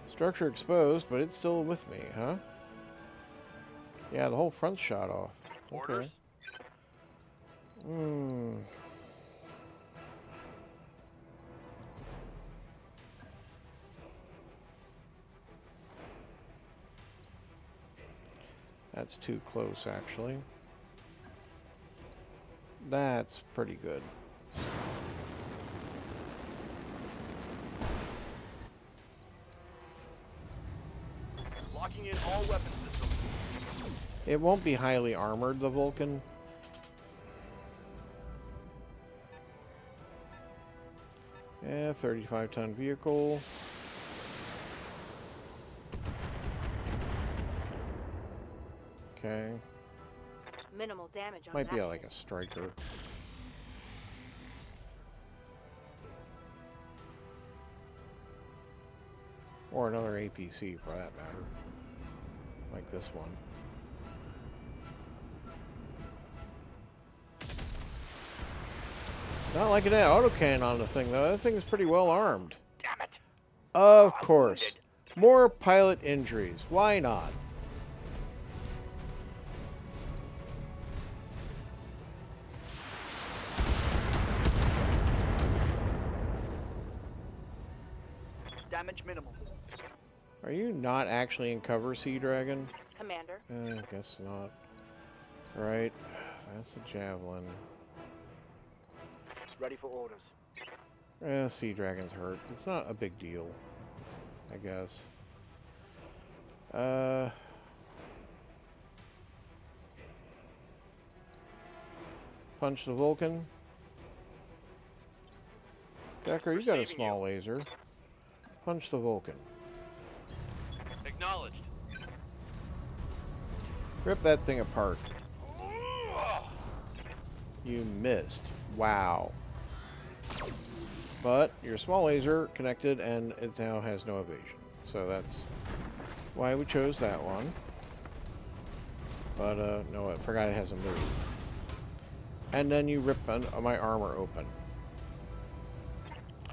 Structure exposed, but it's still with me, huh? Yeah, the whole front's shot off. Orders. Okay. That's too close, actually. That's pretty good. Locking in all weapon systems. It won't be highly armored, the Vulcan. Yeah, 35-ton vehicle. Okay. Minimal damage on Might be that. like a striker. Or another APC for that matter. Like this one. Not liking that autocannon on the thing though. That thing is pretty well armed. Damn it. Of course. More pilot injuries. Why not? Damage minimal. Are you not actually in cover, Sea Dragon? Commander. I guess not. Right. That's the Javelin. Ready for orders. Sea Dragon's hurt. It's not a big deal, I guess. Punch the Vulcan. Decker, you got a Receiving small you. laser. Punch the Vulcan. Acknowledged. Rip that thing apart. You missed. Wow. But your small laser connected and it now has no evasion. So that's why we chose that one. But no, I forgot it has a move. And then you rip my armor open.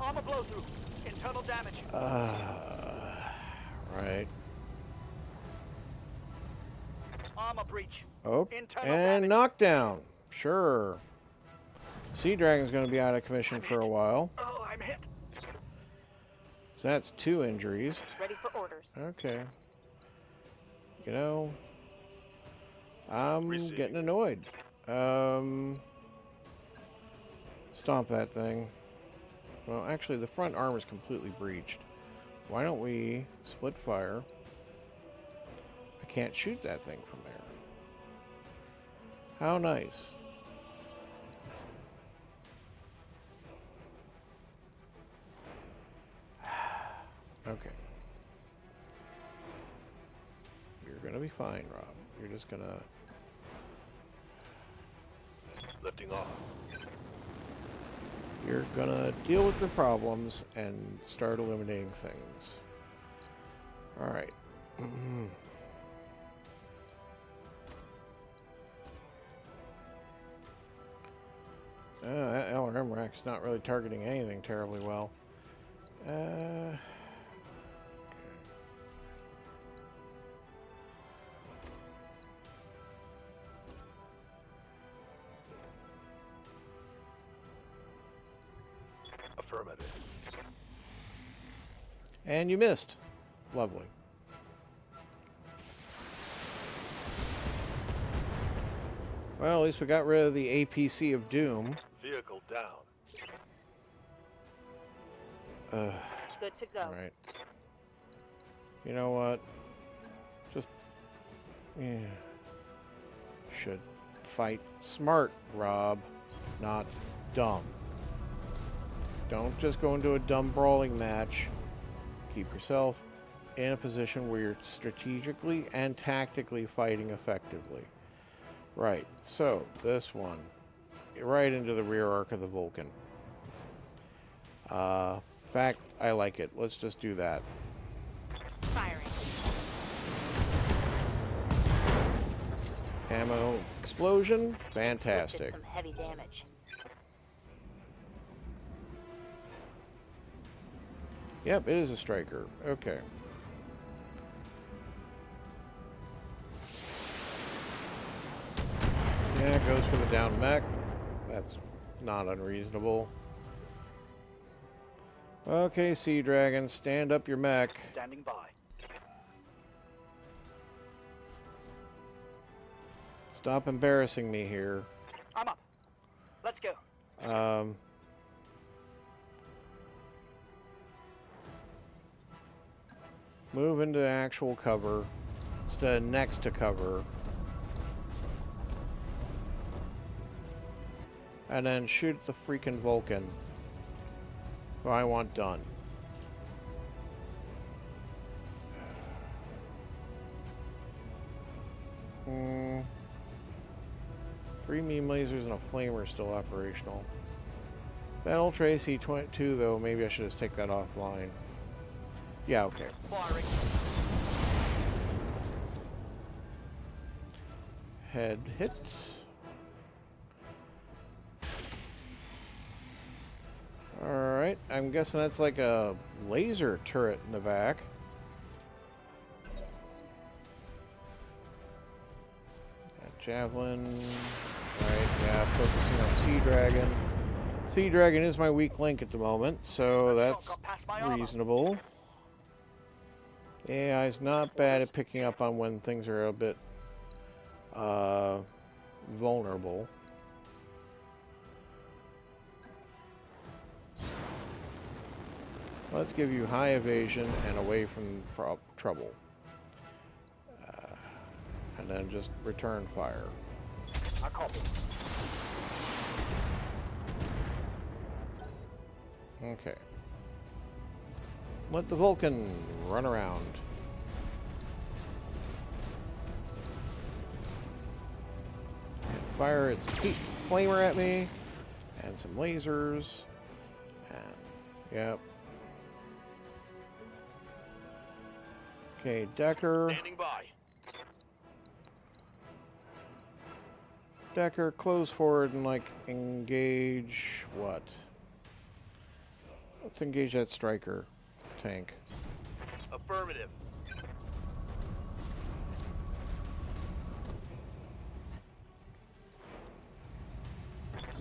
Armor blow through. Internal damage. Right. Armor breach. Oh, Internal and damage. knockdown. Sure. Sea Dragon's going to be out of commission for a while. Oh, I'm hit. So that's 2 injuries. Ready for orders. Okay. You know, I'm getting annoyed. Stomp that thing. Well, actually, the front armor is completely breached. Why don't we split fire? I can't shoot that thing from there. How nice. Okay. You're gonna be fine, Rob. You're just gonna... Lifting off. You're gonna deal with the problems and start eliminating things. Alright. That LRM rack's not really targeting anything terribly well. Okay. Affirmative. And you missed. Lovely. Well, at least we got rid of the APC of Doom. Vehicle down. Good to go. Alright. You know what? Just... Yeah. Should fight smart, Rob. Not dumb. Don't just go into a dumb brawling match. Keep yourself in a position where you're strategically and tactically fighting effectively. Right, so this one. Right into the rear arc of the Vulcan. In fact, I like it. Let's just do that. Firing. Ammo explosion. Fantastic. Some heavy damage. Yep, it is a striker. Okay. Yeah, it goes for the down mech. That's not unreasonable. Okay, Sea Dragon, stand up your mech. Standing by. Stop embarrassing me here. I'm up. Let's go. Move into actual cover instead of next to cover. And then shoot the freaking Vulcan. Who I want done. Three meme lasers and a flamer still operational. That Ultra AC-22 though, maybe I should just take that offline. Yeah, okay. Firing. Head hit. Alright, I'm guessing that's like a laser turret in the back. That Javelin. Alright, yeah, focusing on Sea Dragon. Sea Dragon is my weak link at the moment, so that's reasonable. AI is not bad at picking up on when things are a bit vulnerable. Let's give you high evasion and away from trouble. And then just return fire. I copy. Okay. Let the Vulcan run around. And fire its heat flamer at me. And some lasers. And, yep. Okay, Decker. Standing by. Decker, close forward and, like, engage what? Let's engage that striker tank. Affirmative.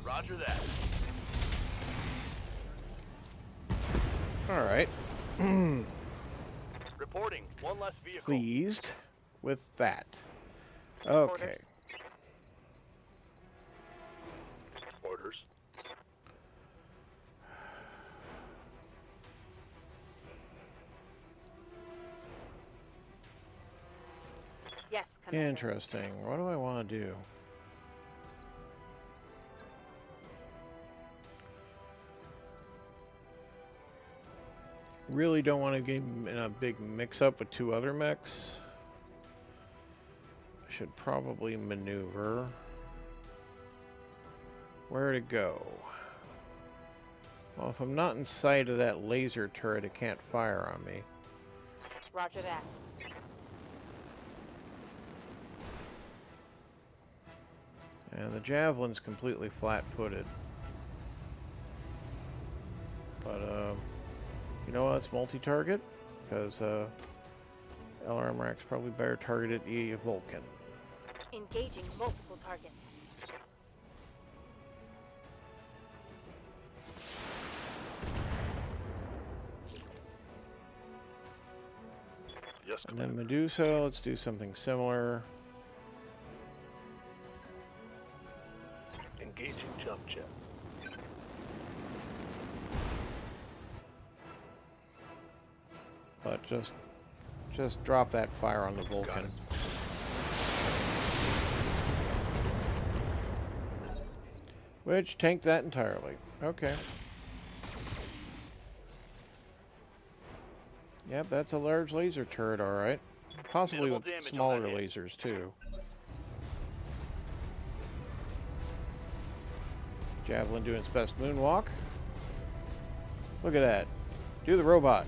Roger that. Alright. Reporting. One less vehicle. Pleased with that. Okay. Orders. Yes, Commander. Interesting. What do I want to do? Really don't want to get in a big mix-up with two other mechs. I should probably maneuver. Where to go? Well, if I'm not in sight of that laser turret, it can't fire on me. Roger that. And the Javelin's completely flat-footed. But, you know what? It's multi-target, because LRM Rack's probably better targeted Vulcan. Engaging multiple targets. Yes, And then Medusa, let's do something similar. engaging jump jet. But just drop that fire on the Vulcan. Which tanked that entirely. Okay. Yep, that's a large laser turret, alright. Possibly Minimal with damage on smaller that hit. lasers, too. Javelin doing its best moonwalk. Look at that. Do the robot.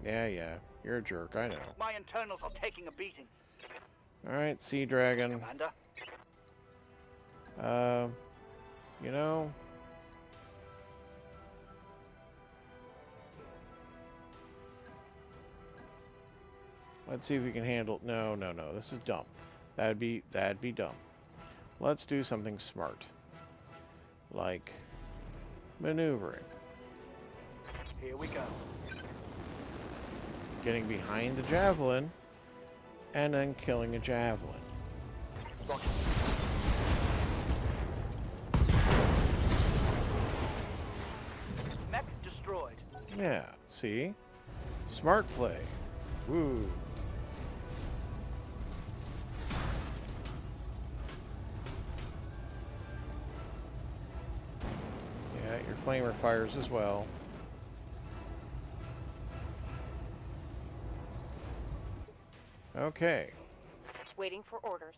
Yeah. You're a jerk, I know. My internals are taking a beating. Alright, Sea Dragon. Commander, You know... Let's see if we can handle... No. This is dumb. That'd be dumb. Let's do something smart. Like... maneuvering. here we go. Getting behind the Javelin. And then killing a Javelin. Roger. Mech destroyed. Yeah, see? Smart play. Woo. Yeah, your flamer fires as well. Okay. Waiting for orders.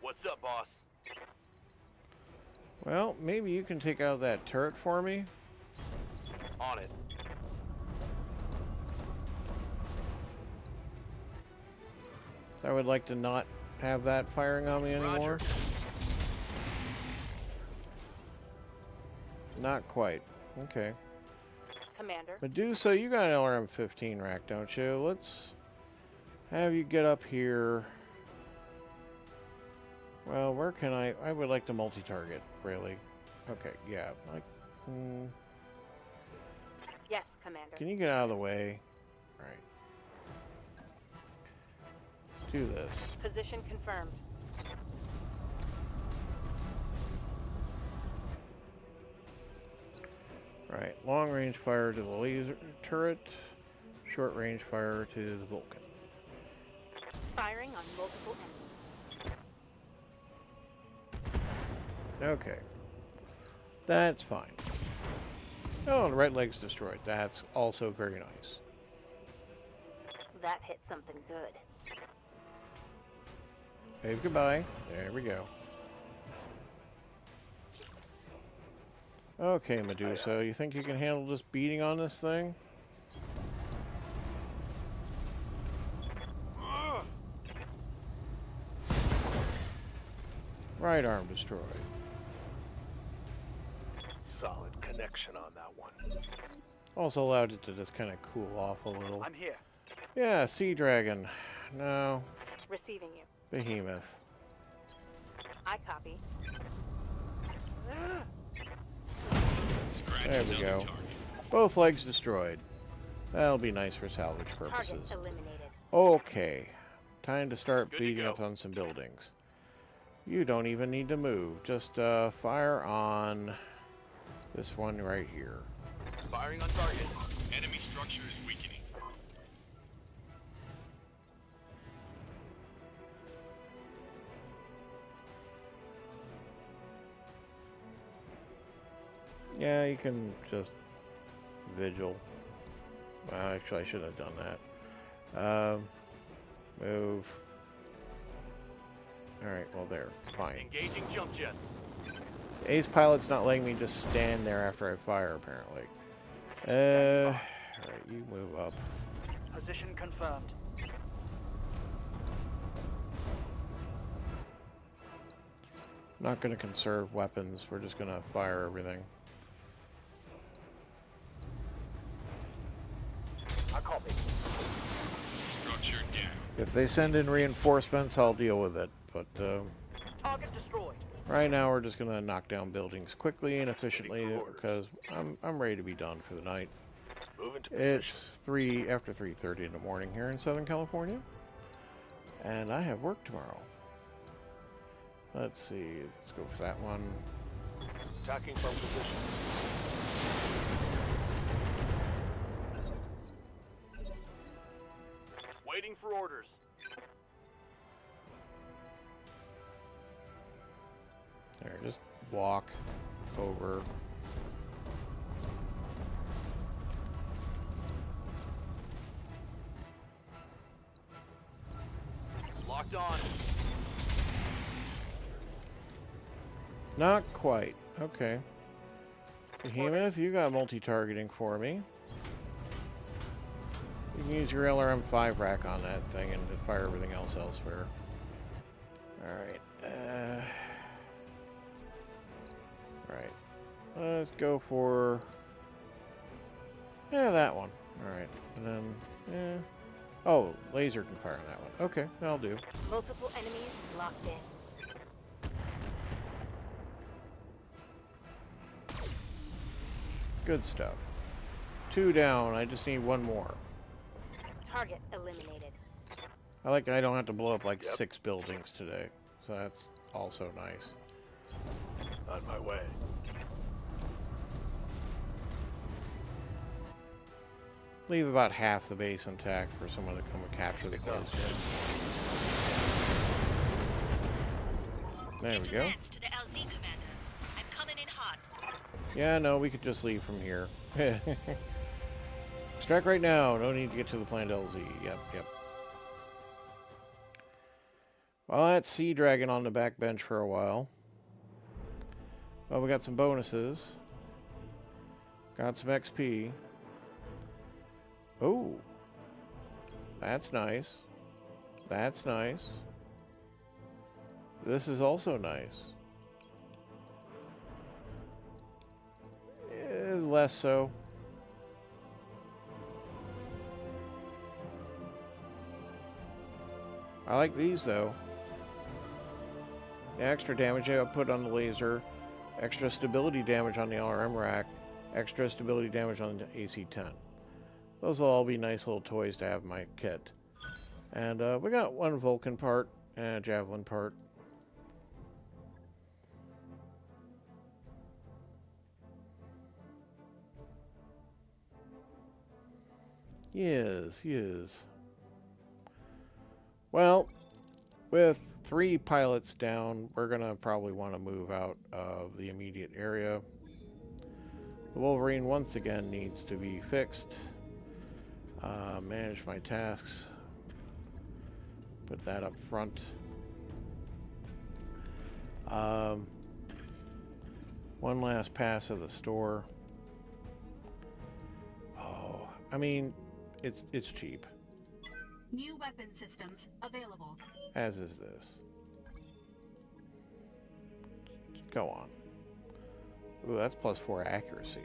What's up, boss? Well, maybe you can take out that turret for me. On it. I would like to not have that firing on me anymore. Roger. Not quite. Okay. Commander. Medusa, you got an LRM-15 rack, don't you? Let's have you get up here. Well, where can I would like to multi-target, really. Okay, yeah. Yes, Commander. Can you get out of the way? All right. Do this. Position confirmed. Right, long range fire to the laser turret, short range fire to the Vulcan. Firing on multiple enemies. Okay. That's fine. Oh, the right leg's destroyed. That's also very nice. That hit something good. Wave goodbye. There we go. Okay, Medusa, you think you can handle this beating on this thing? Right arm destroyed. Solid connection on that one. Also allowed it to just kind of cool off a little. I'm here. Yeah, Sea Dragon. No, Receiving you. Behemoth. I copy. There we go. Both legs destroyed. That'll be nice for salvage Target purposes. eliminated. Okay. Time to start Good to beating go. up on some buildings. You don't even need to move. Just fire on this one right here. Firing on target. Enemy structure is weakening. Yeah, you can just vigil. Well, actually, I shouldn't have done that. Move. Alright, well, there. Fine. Engaging jump jet. Ace pilot's not letting me just stand there after I fire, apparently. Alright, you move up. Position confirmed. Not going to conserve weapons. We're just going to fire everything. I copy. Structure down. If they send in reinforcements, I'll deal with it. But Target destroyed. right now, we're just going to knock down buildings quickly and efficiently because I'm ready to be done for the night. Moving to It's after 3:30 in the morning here in Southern California, and I have work tomorrow. Let's see. Let's go for that one. attacking from position. Waiting for orders. There, just walk over. Locked on. Not quite. Okay. Behemoth, you got multi-targeting for me. You can use your LRM-5 rack on that thing and to fire everything else elsewhere. Alright. Right. Let's go for... yeah, that one. Alright. And then... oh, laser can fire on that one. Okay, that'll do. Multiple enemies locked in. Good stuff. 2 down. I just need 1 more. Target eliminated. I don't have to blow up like 6 buildings today. So that's also nice. On my way. Leave about half the base intact for someone to come and capture the place. There we go. To the LZ commander. I'm coming in hot. Yeah, no, we could just leave from here. Strike right now. No need to get to the planned LZ. Yep. Well, that's Sea Dragon on the back bench for a while. Well, we got some bonuses. Got some XP. Oh. That's nice. That's nice. This is also nice. Less so. I like these though. The extra damage I put on the laser, extra stability damage on the LRM rack, extra stability damage on the AC-10. Those will all be nice little toys to have in my kit. And we got 1 Vulcan part and a Javelin part. Yes. Well, with 3 pilots down, we're going to probably want to move out of the immediate area. The Wolverine once again needs to be fixed. Manage my tasks. Put that up front. One last pass of the store. Oh, I mean, it's cheap. New weapon systems available. As is this. Go on. Ooh, that's +4 accuracy.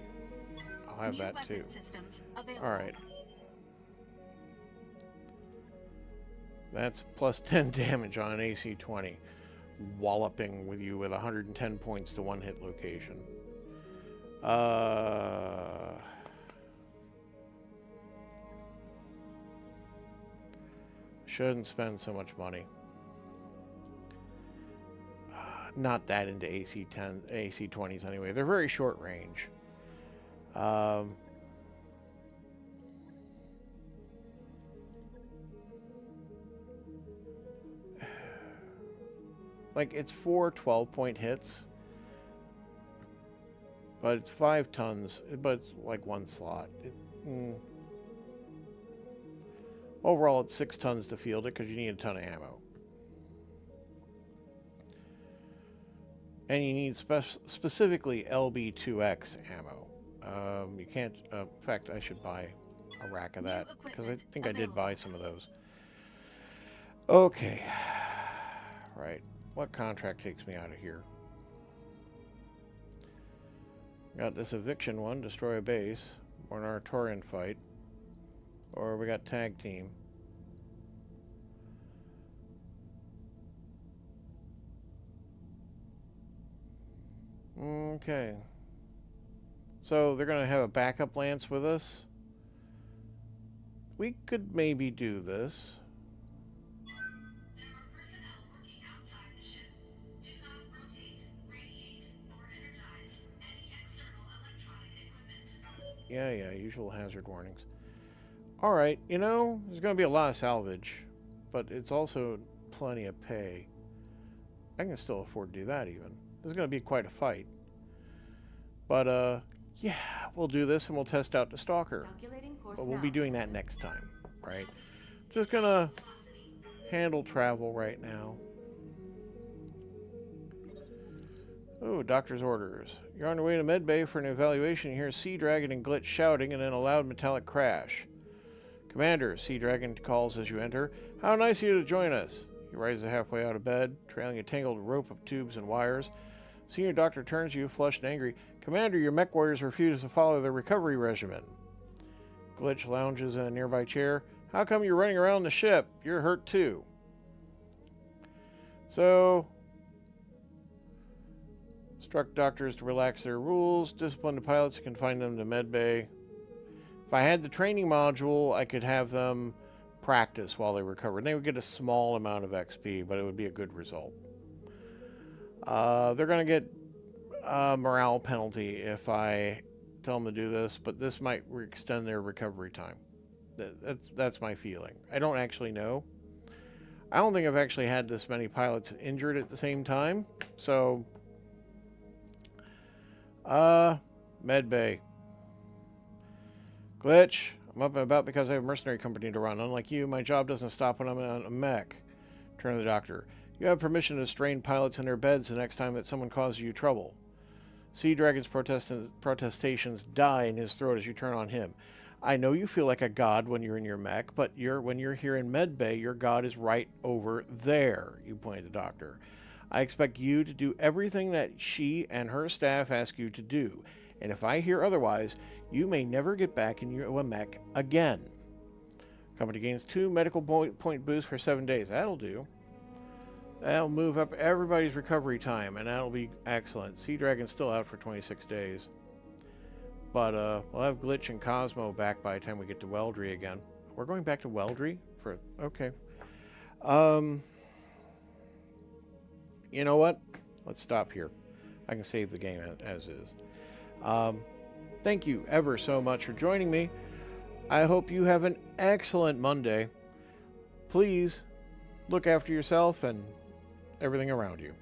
I'll have New that weapon too. systems available. Alright. That's +10 damage on an AC-20. Walloping with you with 110 points to 1 hit location. Shouldn't spend so much money. Not that into AC-20s anyway. They're very short range. Like, it's 4 12-point hits. But it's 5 tons, but it's like 1 slot. Overall, it's 6 tons to field it because you need a ton of ammo. And you need specifically LB2X ammo. You can't... in fact, I should buy a rack of that because I think I did buy some of those. Okay. Right. What contract takes me out of here? Got this eviction one, destroy a base, or an Artorian fight. Or we got tag team. Okay. So they're going to have a backup lance with us. We could maybe do this. Yeah, usual hazard warnings. Alright, you know, there's going to be a lot of salvage, but it's also plenty of pay. I can still afford to do that even. This is going to be quite a fight. But, yeah, we'll do this and we'll test out the Stalker. But we'll be doing that next time, right? Just going to handle travel right now. Oh, doctor's orders. You're on your way to medbay for an evaluation. You hear Sea Dragon and Glitch shouting and then a loud metallic crash. Commander, Sea Dragon calls as you enter. How nice of you to join us. He rises halfway out of bed, trailing a tangled rope of tubes and wires. Senior Doctor turns to you, flushed and angry. Commander, your mech warriors refuse to follow their recovery regimen. Glitch lounges in a nearby chair. How come you're running around the ship? You're hurt too. So... Instruct doctors to relax their rules. Discipline the pilots, confine them to medbay. If I had the training module, I could have them practice while they recover. And they would get a small amount of XP, but it would be a good result. They're going to get a morale penalty if I tell them to do this, but this might extend their recovery time. That's my feeling. I don't actually know. I don't think I've actually had this many pilots injured at the same time, so... medbay. Glitch, I'm up and about because I have a mercenary company to run. Unlike you, my job doesn't stop when I'm on a mech. Turn to the doctor. You have permission to strain pilots in their beds the next time that someone causes you trouble. Sea Dragon's protestations die in his throat as you turn on him. I know you feel like a god when you're in your mech, but when you're here in medbay, your god is right over there, you point at the doctor. I expect you to do everything that she and her staff ask you to do. And if I hear otherwise, you may never get back in your mech again. Company gains 2 medical point boosts for 7 days. That'll do. That'll move up everybody's recovery time, and that'll be excellent. Sea Dragon's still out for 26 days. But we'll have Glitch and Cosmo back by the time we get to Weldry again. We're going back to Weldry? Okay. You know what? Let's stop here. I can save the game as is. Thank you ever so much for joining me. I hope you have an excellent Monday. Please look after yourself and everything around you.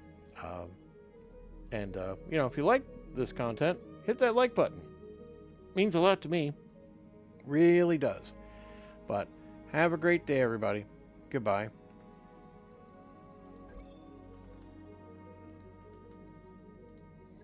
You know, if you like this content, hit that like button. Means a lot to me. Really does. But have a great day, everybody. Goodbye.